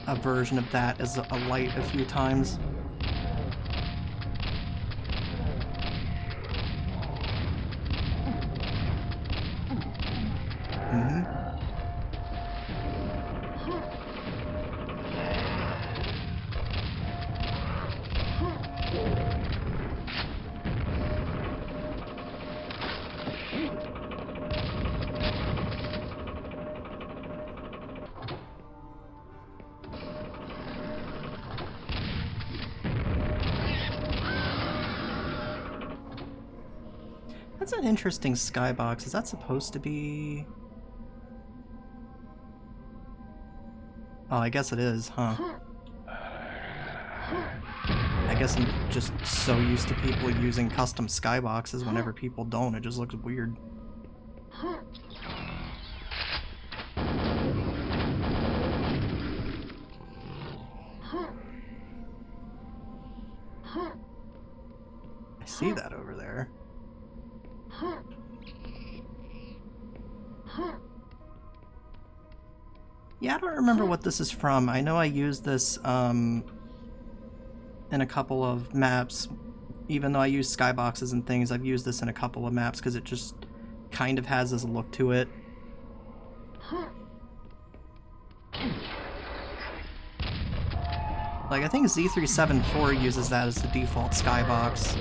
a version of that as a light a few times. That's an interesting skybox. Is that supposed to be... Oh, I guess it is, huh? I guess I'm just so used to people using custom skyboxes. Whenever people don't, it just looks weird. I see that over there. Yeah, I don't remember what this is from. I know I used this in a couple of maps. Even though I use skyboxes and things, I've used this in a couple of maps because it just kind of has this look to it. Like, I think Z374 uses that as the default skybox.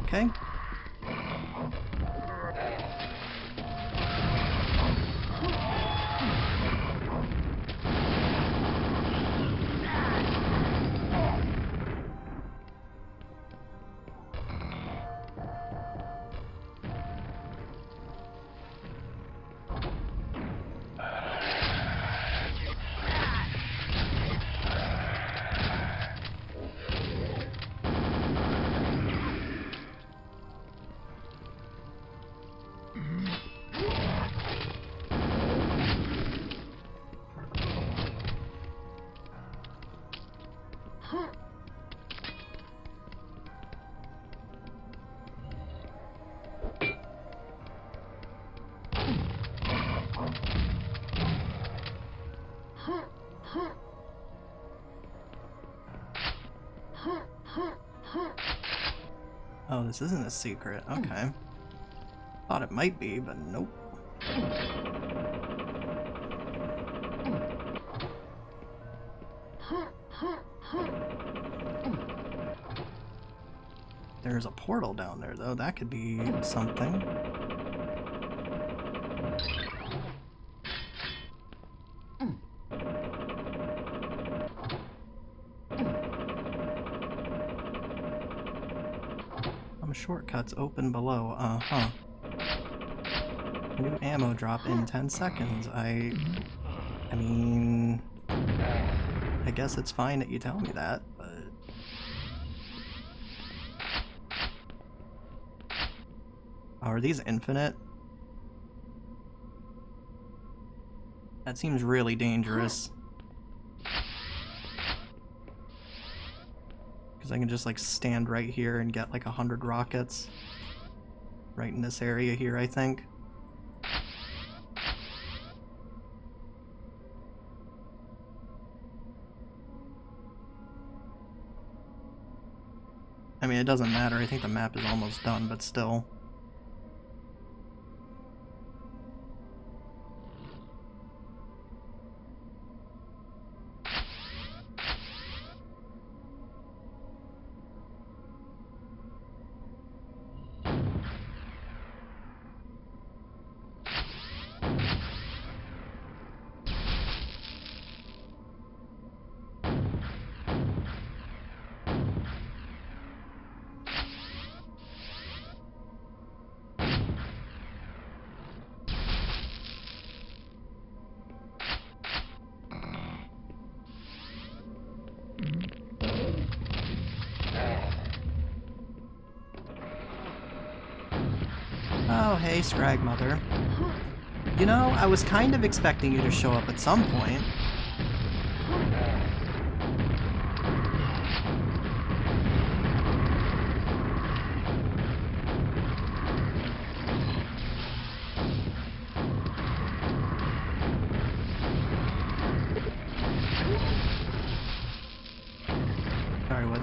Okay. Oh, this isn't a secret. Okay. Thought it might be, but nope. There's a portal down there, though. That could be something. Shortcuts open below. Uh-huh. New ammo drop in 10 seconds. I mean... I guess it's fine that you tell me that, but... Oh, are these infinite? That seems really dangerous. I can just like stand right here and get like 100 rockets right in this area here, I think. I mean, it doesn't matter. I think the map is almost done, but still. Oh, hey, Scrag Mother. You know, I was kind of expecting you to show up at some point.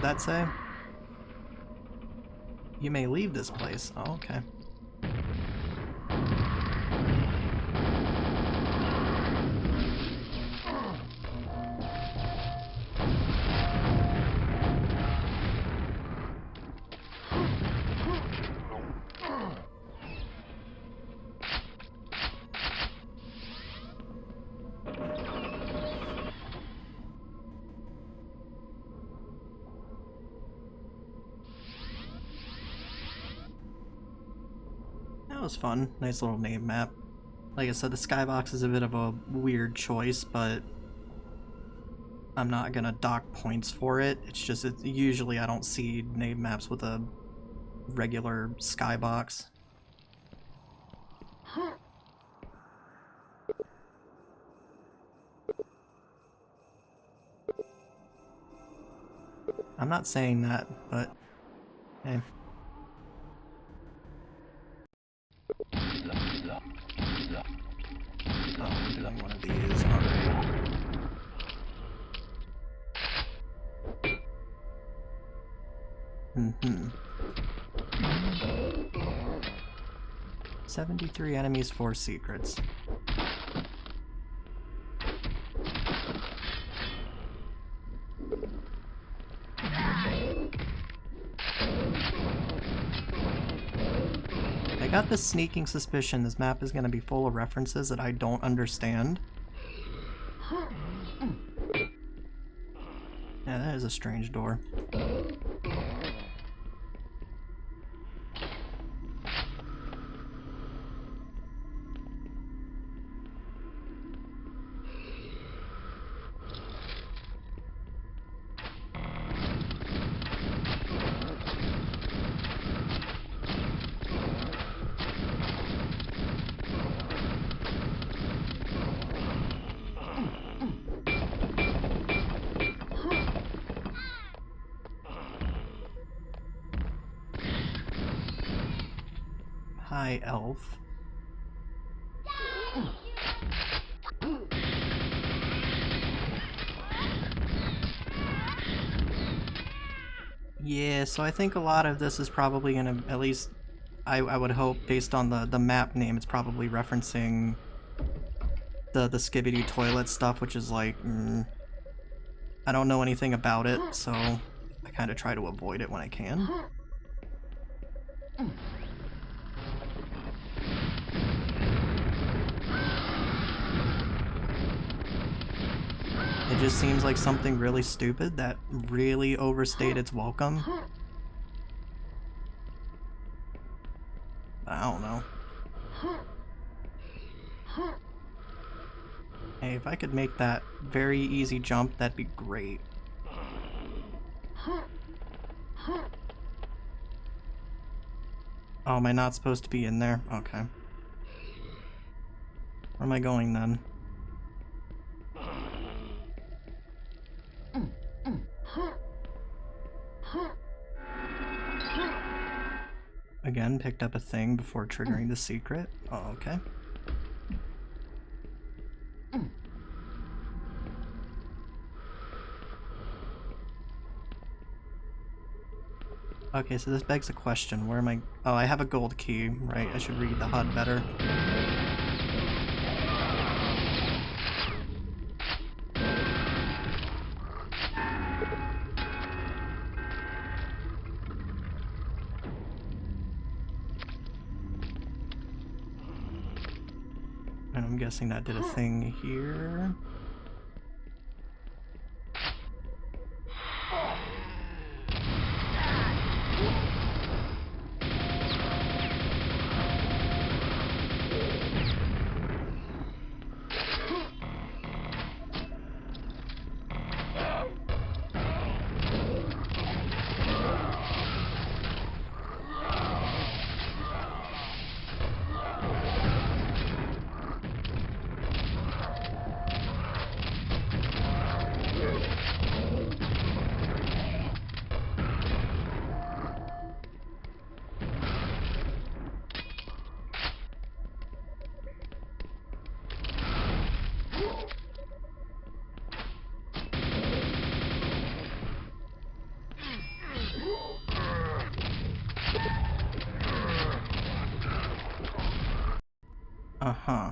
that say? You may leave this place. Oh, okay. That was fun. Nice little name map. Like I said, the skybox is a bit of a weird choice, but I'm not gonna dock points for it. It's just, usually I don't see name maps with a regular skybox. I'm not saying that, but hey. Oh, we're doing one of these. Alright. 73 enemies, 4 secrets. I got this sneaking suspicion this map is going to be full of references that I don't understand. Yeah, that is a strange door. Hi, elf. Yeah, so I think a lot of this is probably gonna, at least I would hope, based on the map name, it's probably referencing the Gibidy toilet stuff, which is like, I don't know anything about it, so I kind of try to avoid it when I can. It just seems like something really stupid that really overstayed its welcome. I don't know. Hey, if I could make that very easy jump, that'd be great. Oh, am I not supposed to be in there? Okay. Where am I going then? Again, picked up a thing before triggering the secret. Oh, okay. Okay, so this begs a question. Where am I? Oh, I have a gold key, right? I should read the HUD better. And I'm guessing that did a thing here. Uh-huh.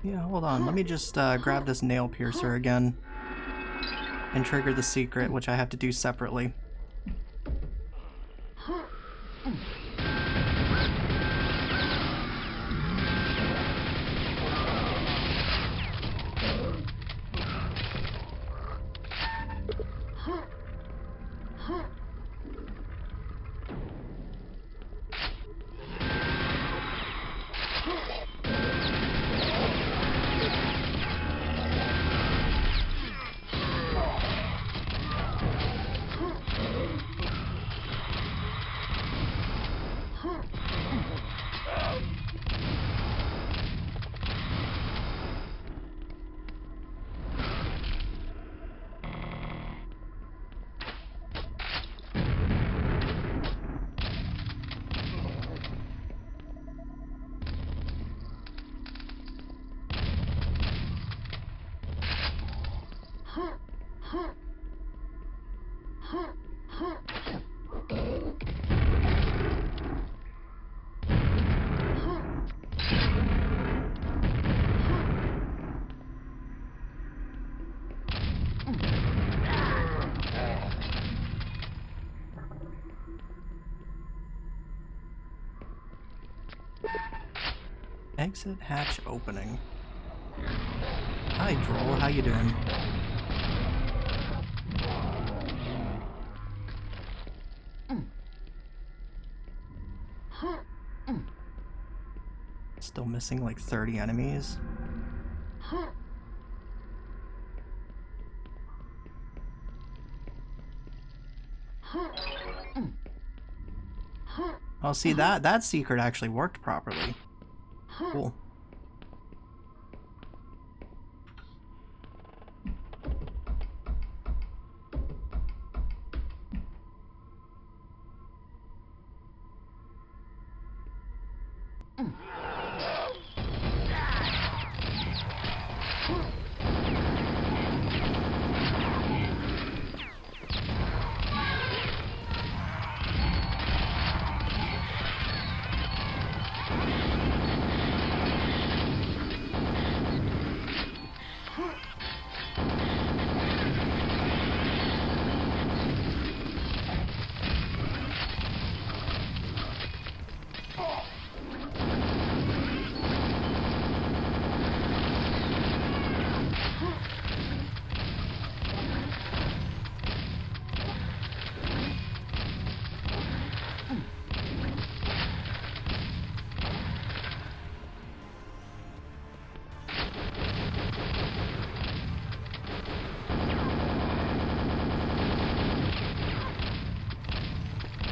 Yeah, hold on. Let me just grab this nail piercer again and trigger the secret, which I have to do separately. Exit hatch opening. Hi, Droll. How you doing? Still missing like 30 enemies. Oh, see, that secret actually worked properly. Cool.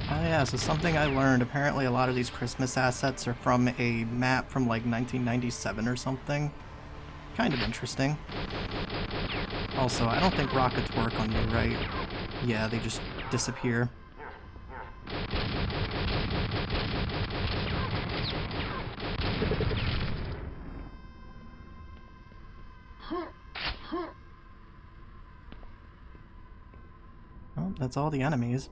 Yeah, so something I learned, apparently a lot of these Christmas assets are from a map from like 1997 or something. Kind of interesting. Also, I don't think rockets work on you, right? Yeah, they just disappear. Well, that's all the enemies.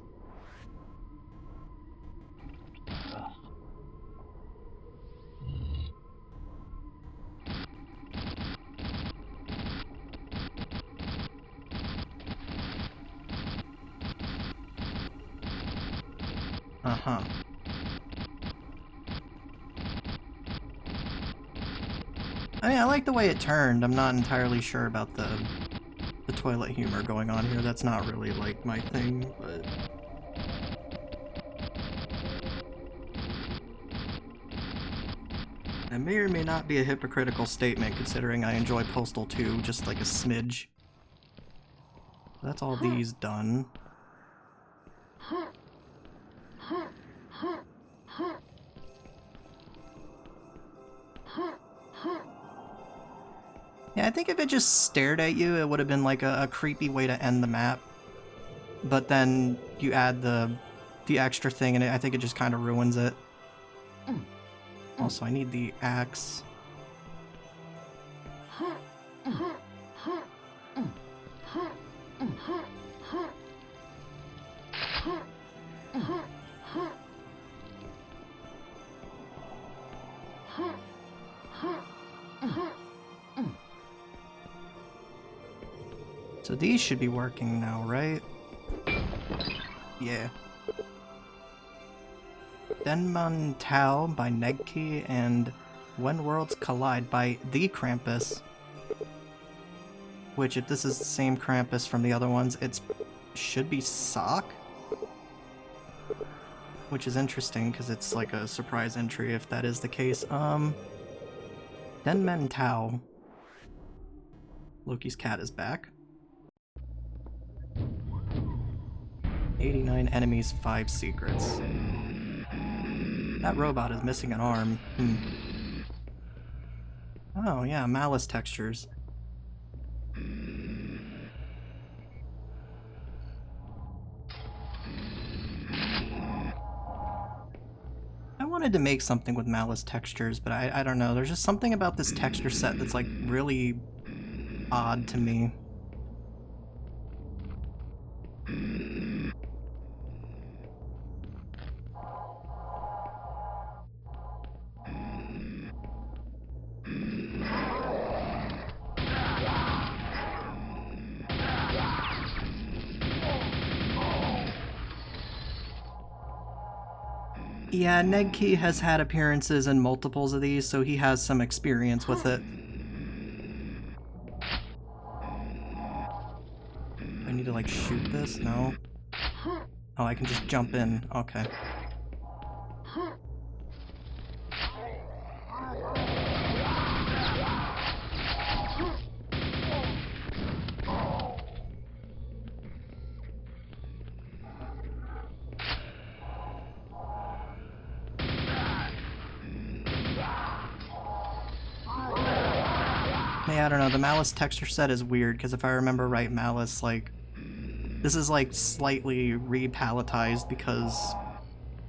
Uh-huh. I mean, I like the way it turned. I'm not entirely sure about the toilet humor going on here. That's not really, like, my thing, but... It may or may not be a hypocritical statement, considering I enjoy Postal 2 just like a smidge. That's all these done. Yeah, I think if it just stared at you, it would have been like a creepy way to end the map. But then you add the extra thing, and I think it just kind of ruins it. Also, I need the axe. So these should be working now, right? Yeah. Denn Man Tau by Negke and When Worlds Collide by the Krampus. Which, if this is the same Krampus from the other ones, it should be Sock? Which is interesting, because it's like a surprise entry if that is the case. Denn Man Tau. Loki's cat is back. 89 enemies, 5 secrets. That robot is missing an arm. Oh yeah, malice textures. I wanted to make something with malice textures, but I don't know. There's just something about this texture set that's like really odd to me. Yeah, Negke has had appearances in multiples of these, so he has some experience with it. I need to, like, shoot this? No? Oh, I can just jump in. Okay. Yeah, I don't know, the Malice texture set is weird, because if I remember right, Malice, like, this is, like, slightly re-palletized, because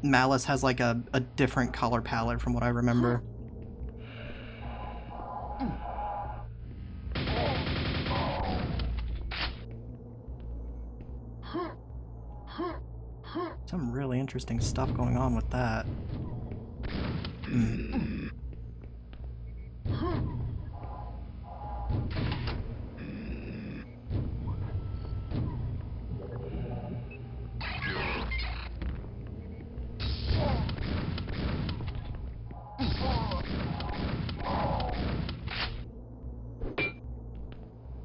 Malice has, like, a different color palette from what I remember. Some really interesting stuff going on with that.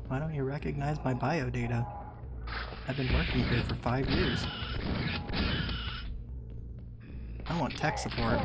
Why don't you recognize my bio data? I've been working here for 5 years. I want tech support.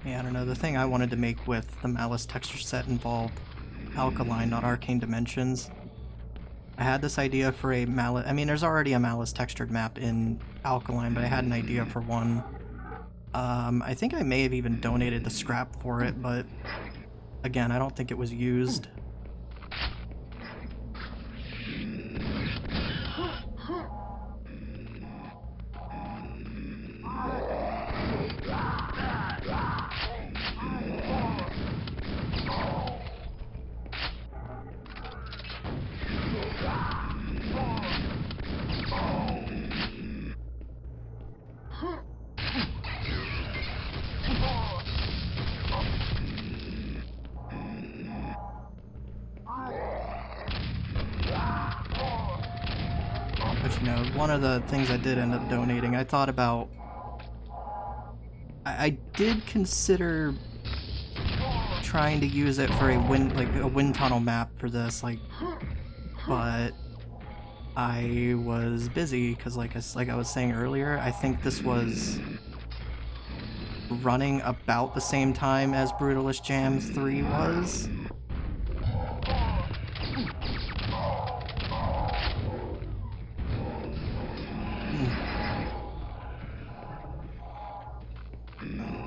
Yeah, I don't know, the thing I wanted to make with the Malice texture set involved Alkaline, not Arcane Dimensions. I had this idea for a Malice, I mean there's already a Malice textured map in Alkaline, but I had an idea for one. I think I may have even donated the scrap for it, but again, I don't think it was used. one of the things I did end up donating, I thought about... I did consider trying to use it for a wind tunnel map for this, like, but I was busy because, like I was saying earlier, I think this was running about the same time as Brutalist Jams 3 was.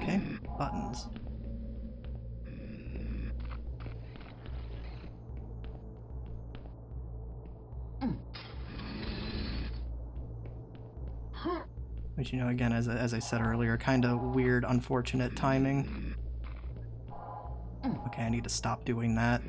Okay, buttons. Which, you know, again, as I said earlier, kind of weird, unfortunate timing. Okay, I need to stop doing that.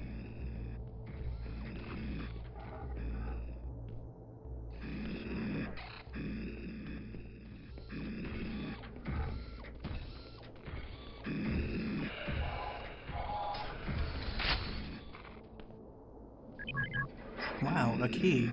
Wow, a key.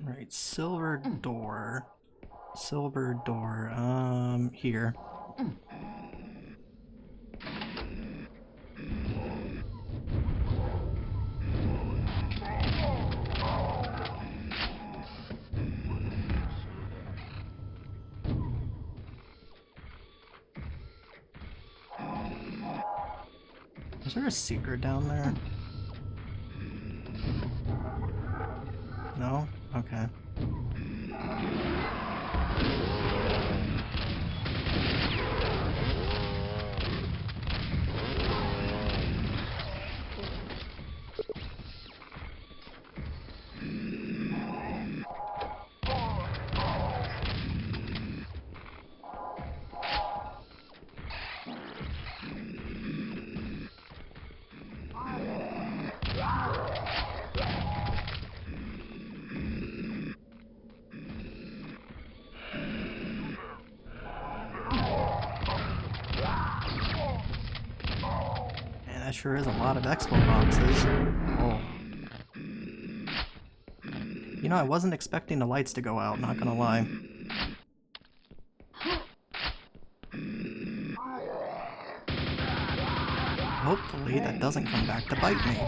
Right, silver door. Silver door, here. Is there a secret down there? No? Okay. That sure is a lot of expo boxes. Oh. You know, I wasn't expecting the lights to go out, not gonna lie. Hopefully that doesn't come back to bite me.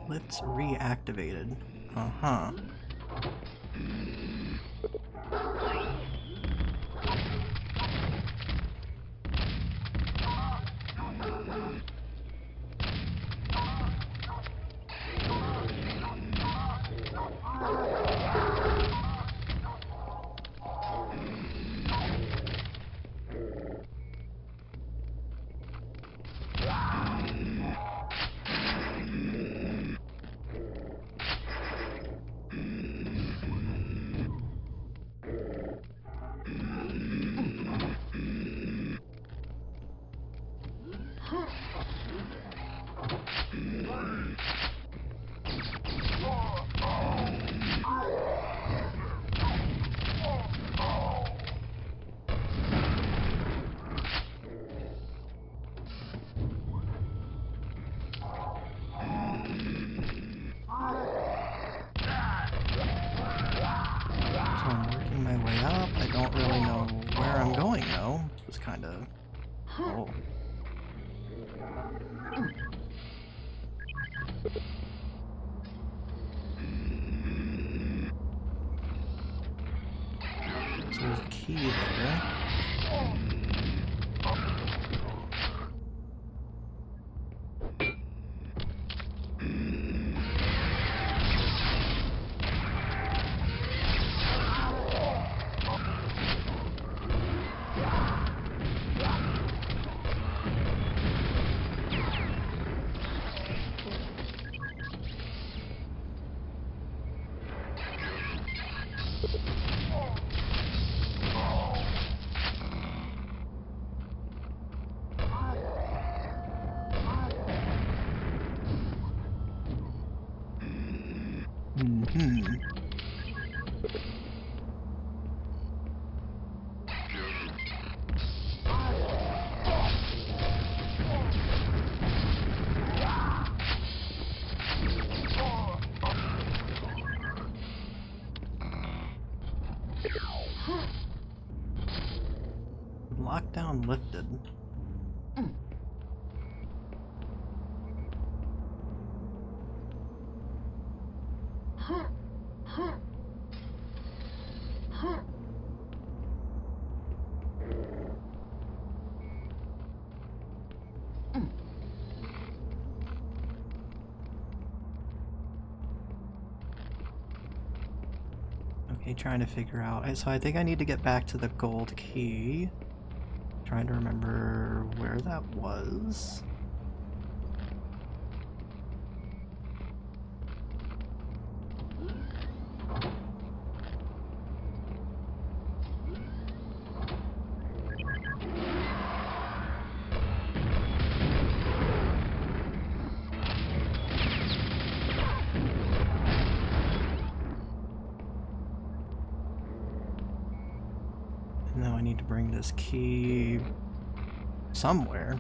Lift's reactivated. Uh-huh. Oh. So there's a key there. Lockdown lifted. Okay, trying to figure out. So I think I need to get back to the gold key. Trying to remember where that was. And now I need to bring this key somewhere.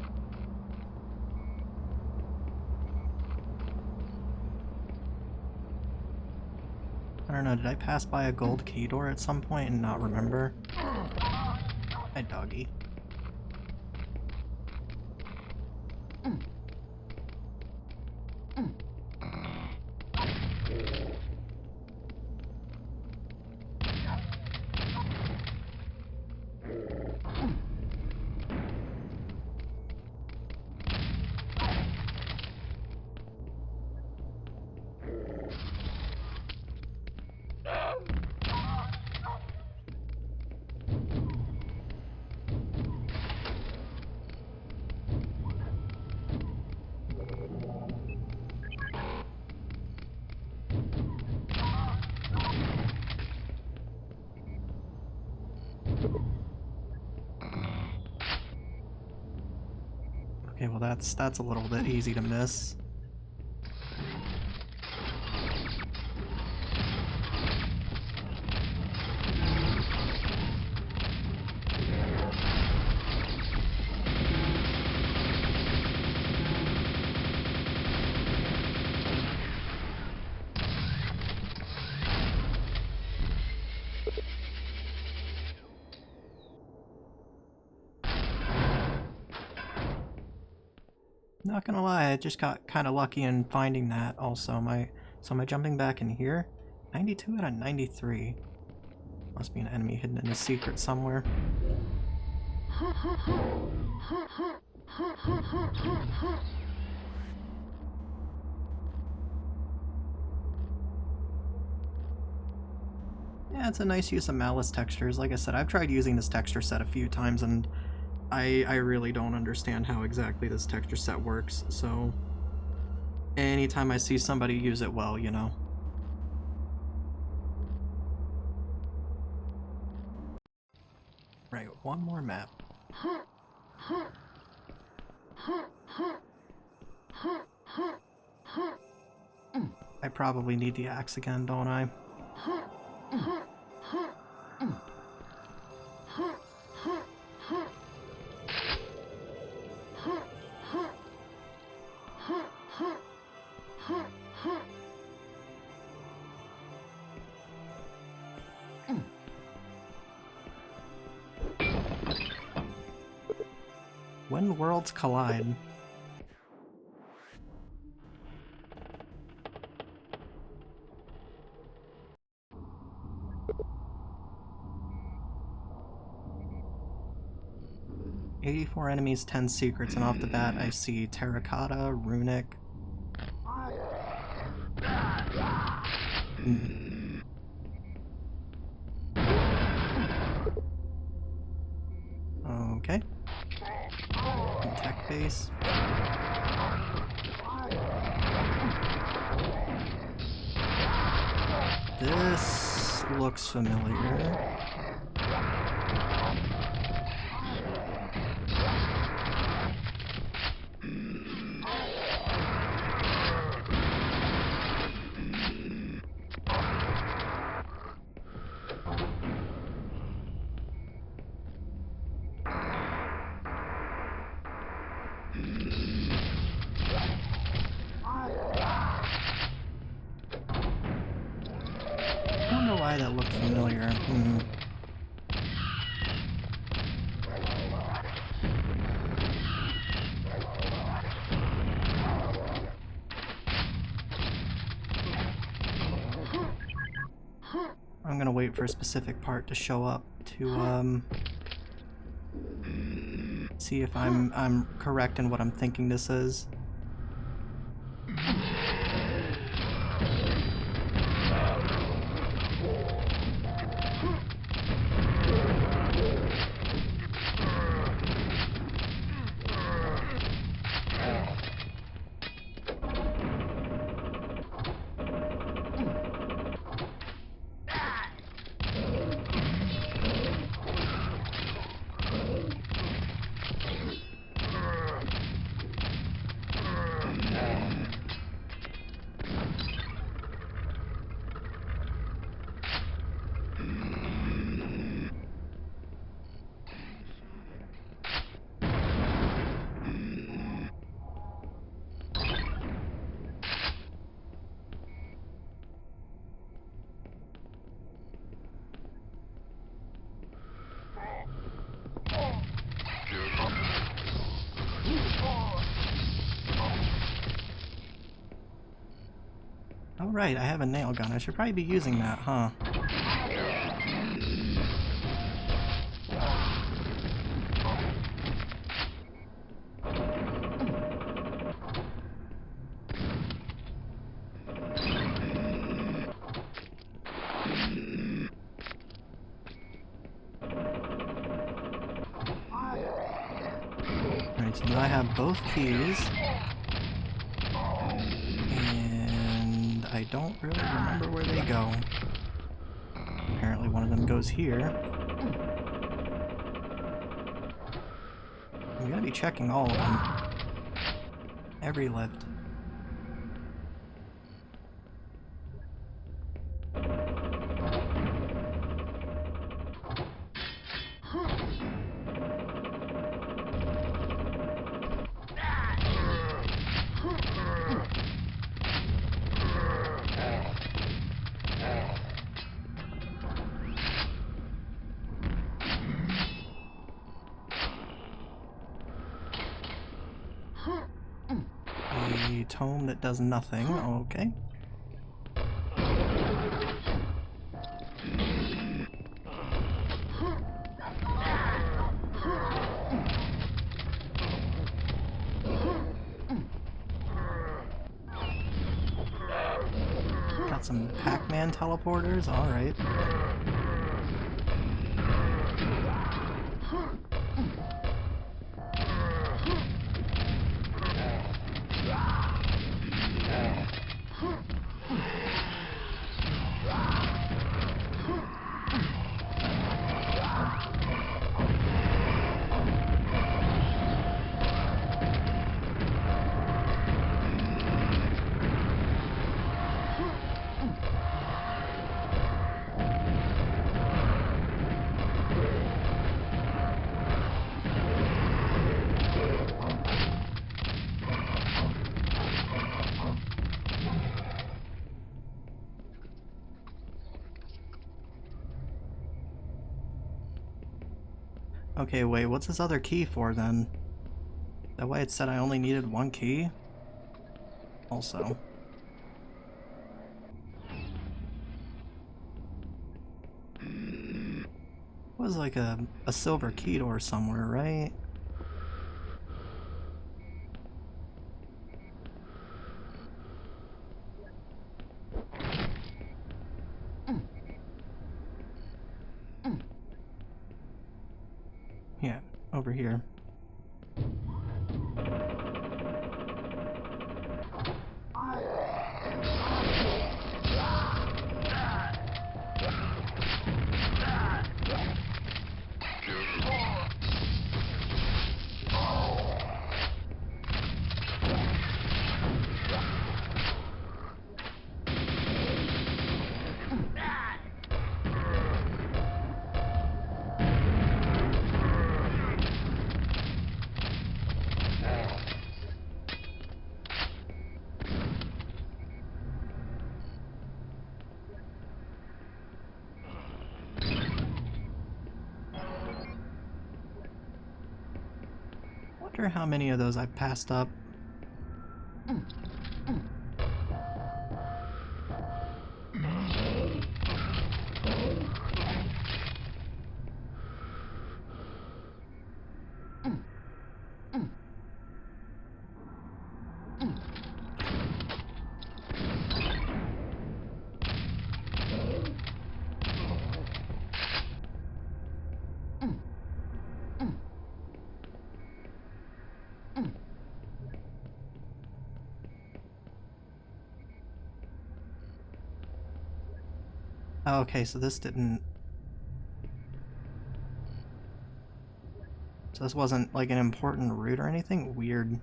I don't know, did I pass by a gold key door at some point and not remember? Hi, doggy. Okay, well that's a little bit easy to miss. Not gonna lie, I just got kind of lucky in finding that also. Am I jumping back in here? 92 out of 93. Must be an enemy hidden in a secret somewhere. Yeah, it's a nice use of malice textures. Like I said, I've tried using this texture set a few times and I really don't understand how exactly this texture set works, so anytime I see somebody use it well, you know. Right, one more map. I probably need the axe again, don't I? When worlds collide. 84 enemies, 10 secrets, and off the bat I see terracotta, runic. Okay. Tech base. This looks familiar. I don't know why that looked familiar. I'm gonna wait for a specific part to show up to see if I'm correct in what I'm thinking this is. Oh right, I have a nail gun. I should probably be using that, huh? Alright, so now I have both keys. I don't really remember where they go. Apparently one of them goes here. We gotta be checking all of them. Every lift. A tome that does nothing, okay. Got some Pac-Man teleporters, alright. Okay, wait, what's this other key for then? That way it said I only needed one key? Also. It was like a silver key door somewhere, right? Yeah, over here. Wonder how many of those I passed up. Oh, okay, so this didn't... So this wasn't like an important route or anything? Weird.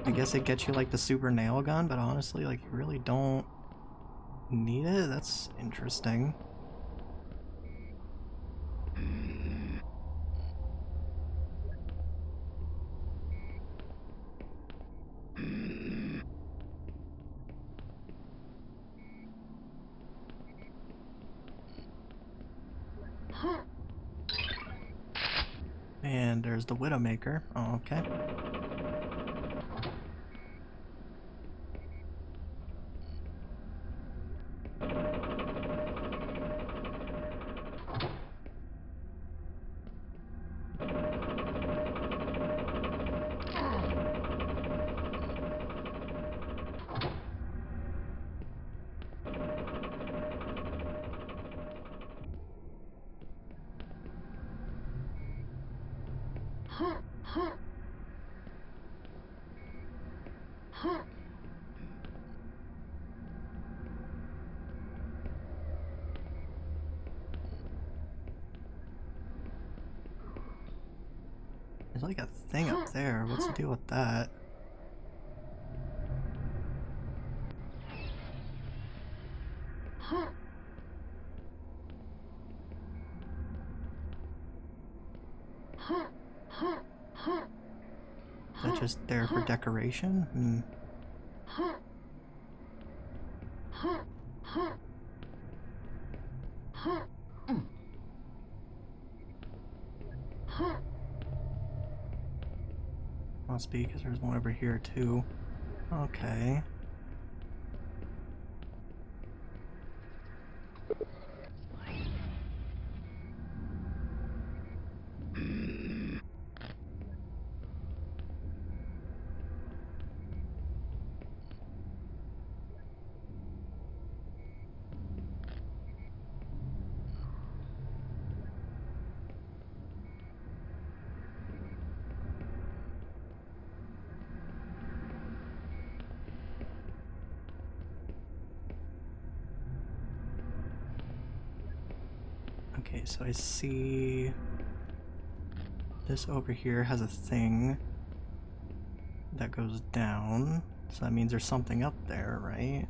I guess it gets you like the super nail gun, but honestly, like, you really don't need it? That's interesting. And there's the Widowmaker. Oh, okay. There's like a thing up there. What's the deal with that? Is that just there for decoration? Hmm. Must be, because there's one over here too. Okay. Okay, so I see this over here has a thing that goes down, so that means there's something up there, right?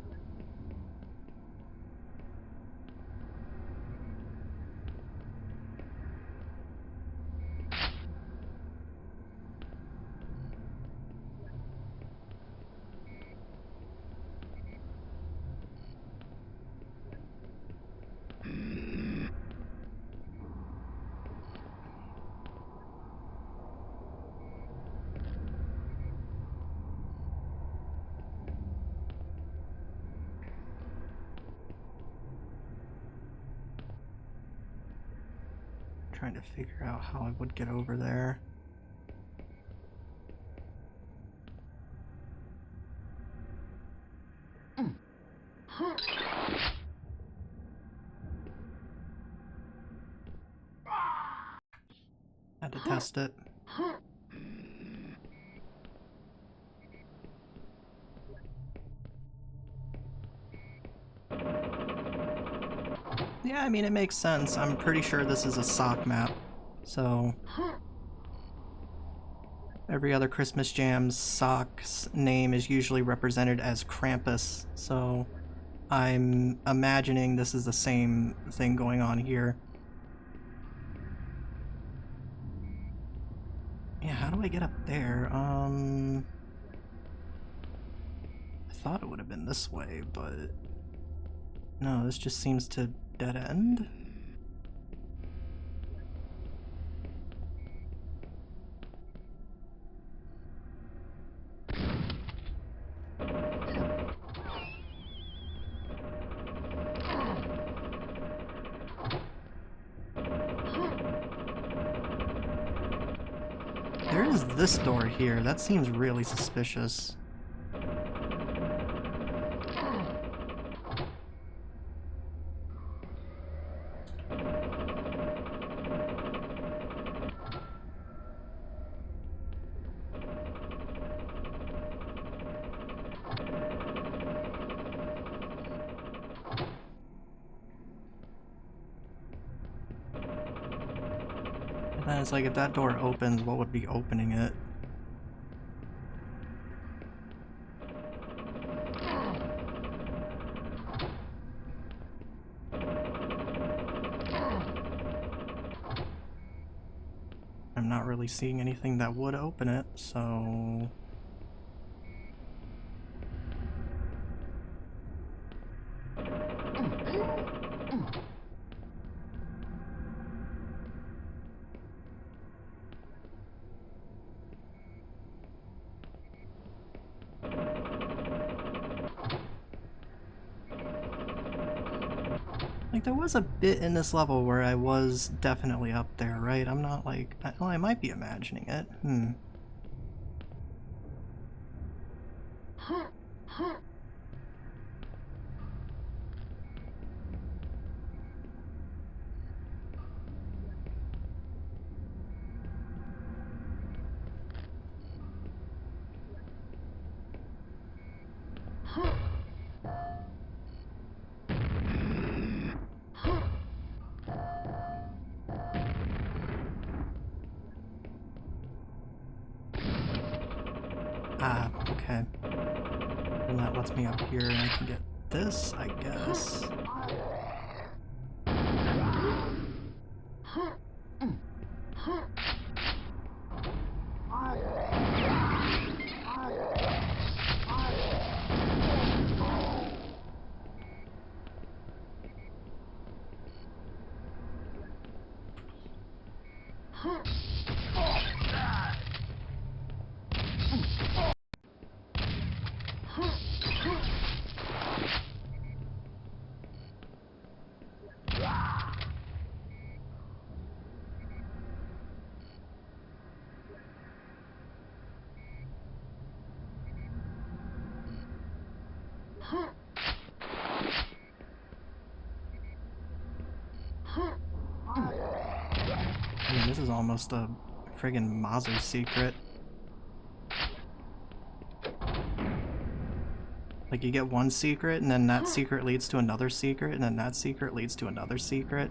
Trying to figure out how I would get over there. Had to test it. Yeah, I mean, it makes sense. I'm pretty sure this is a sock map, so every other Christmas Jam's sock's name is usually represented as Krampus, so I'm imagining this is the same thing going on here. Yeah, how do I get up there? I thought it would have been this way, but no, this just seems to dead end. There is this door here. That seems really suspicious. And then it's like, if that door opens, what would be opening it? I'm not really seeing anything that would open it, so... Like, there was a bit in this level where I was definitely up there, right? I'm not like... Well, I might be imagining it. Ah, okay. And that lets me up here and I can get this, I guess. I mean, this is almost a friggin' Mazu secret. Like, you get one secret, and then that secret leads to another secret, and then that secret leads to another secret.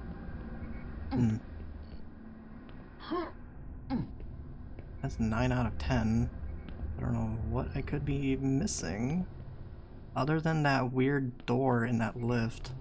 That's 9 out of 10. I don't know what I could be missing, other than that weird door in that lift.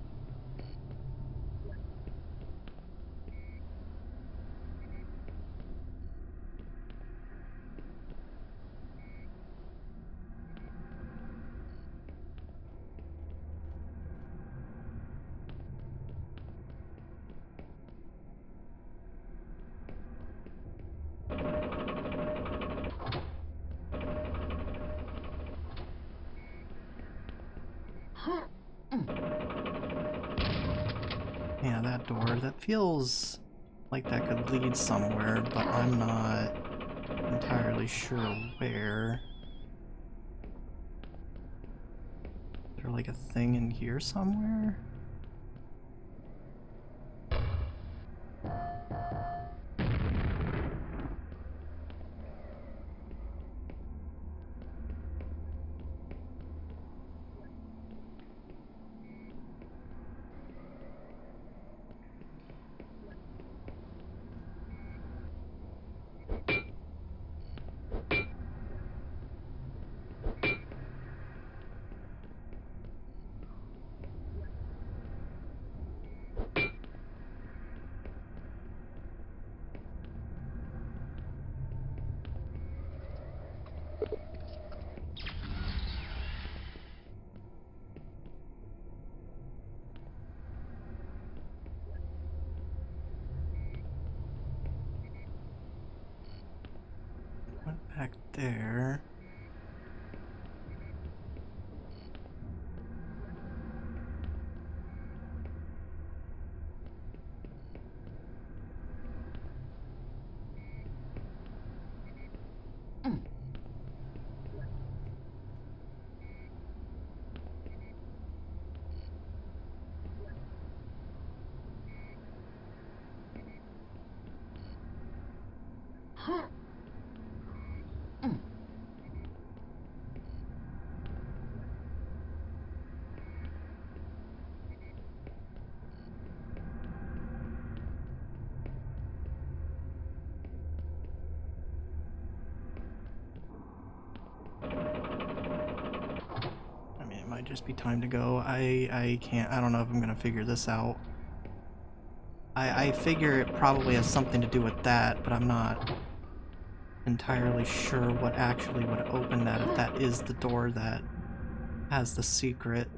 Yeah, that door, that feels like that could lead somewhere, but I'm not entirely sure where. there like a thing in here somewhere? Went back there. Might just be time to go. I can't, I don't know if I'm gonna figure this out. I figure it probably has something to do with that, but I'm not entirely sure what actually would open that, if that is the door that has the secret.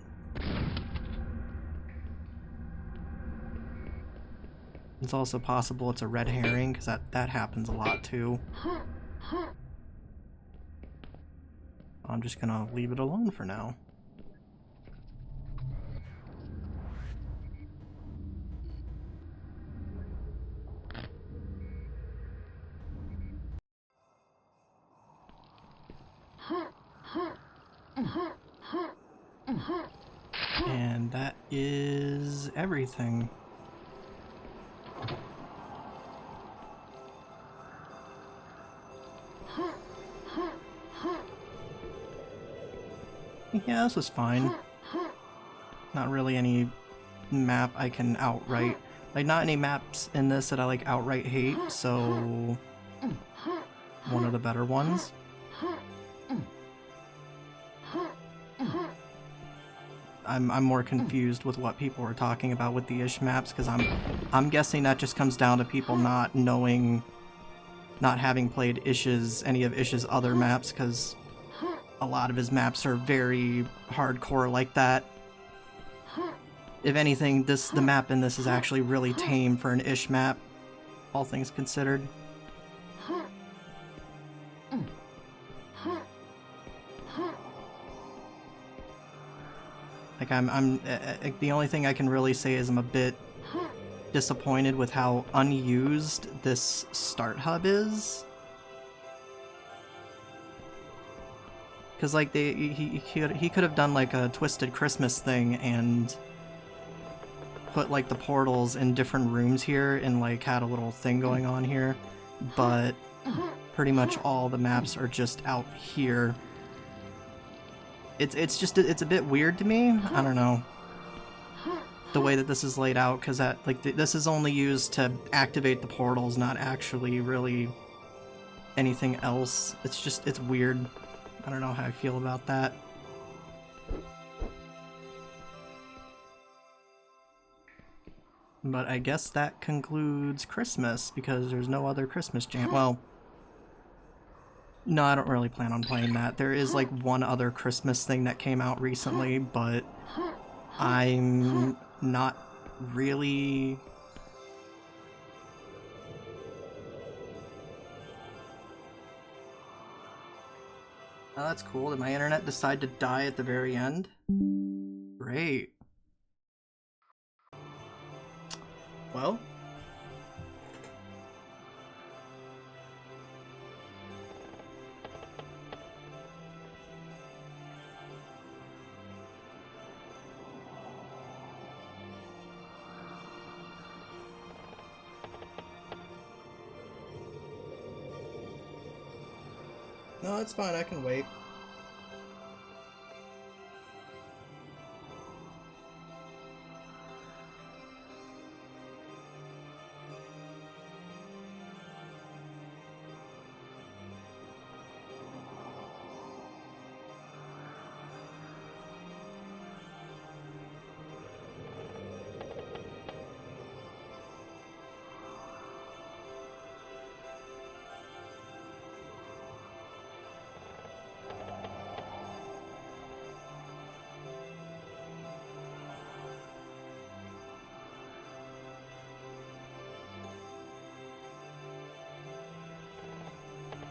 It's also possible it's a red herring, because that happens a lot too. I'm just gonna leave it alone for now. And that is everything. Yeah, this was fine. Not really any map I can outright... Like, not any maps in this that I, like, outright hate, so... One of the better ones. I'm more confused with what people were talking about with the Ish maps, because I'm guessing that just comes down to people not knowing... Not having played Ish's, any of Ish's other maps, because... A lot of his maps are very hardcore like that. If anything, the map in this is actually really tame for an Ish map, all things considered. Like the only thing I can really say is I'm a bit disappointed with how unused this start hub is. Because, like, he could have done, like, a Twisted Christmas thing and put, like, the portals in different rooms here and, like, had a little thing going on here. But pretty much all the maps are just out here. It's just, it's a bit weird to me. I don't know. The way that this is laid out, because that, like, this is only used to activate the portals, not actually really anything else. It's just, it's weird. I don't know how I feel about that. But I guess that concludes Christmas, because there's no other Christmas jam. Well, no, I don't really plan on playing that. There is, like, one other Christmas thing that came out recently, but I'm not really... Oh, that's cool. Did my internet decide to die at the very end? Great. Well. No, it's fine, I can wait.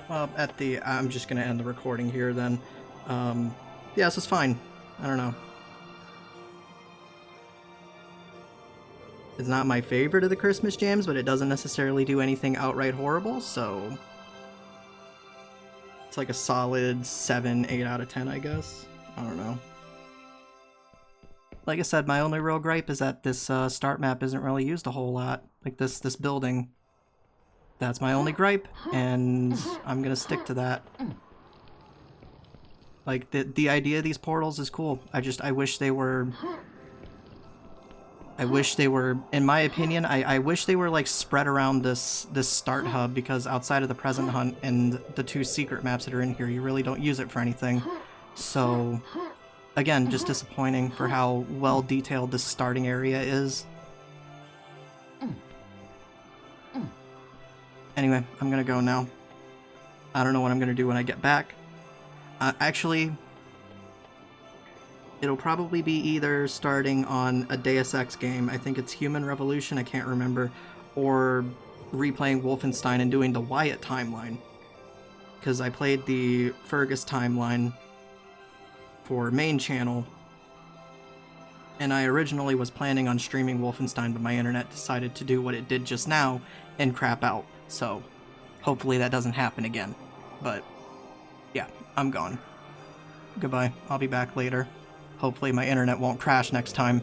Well, I'm just gonna end the recording here then. Yeah, this is fine. I don't know. It's not my favorite of the Christmas jams, but it doesn't necessarily do anything outright horrible, so... It's like a solid 7, 8 out of 10, I guess. I don't know. Like I said, my only real gripe is that this start map isn't really used a whole lot. Like this building. That's my only gripe, and I'm gonna stick to that. Like, the idea of these portals is cool. I wish they were... in my opinion, I wish they were, like, spread around this start hub, because outside of the present hunt and the 2 secret maps that are in here, you really don't use it for anything. So, again, just disappointing for how well detailed this starting area is. Anyway, I'm gonna go now. I don't know what I'm gonna do when I get back. Actually, it'll probably be either starting on a Deus Ex game, I think it's Human Revolution, I can't remember, or replaying Wolfenstein and doing the Wyatt timeline. Because I played the Fergus timeline for main channel, and I originally was planning on streaming Wolfenstein, but my internet decided to do what it did just now and crap out. So, hopefully that doesn't happen again. But, yeah, I'm gone. Goodbye. I'll be back later. Hopefully my internet won't crash next time.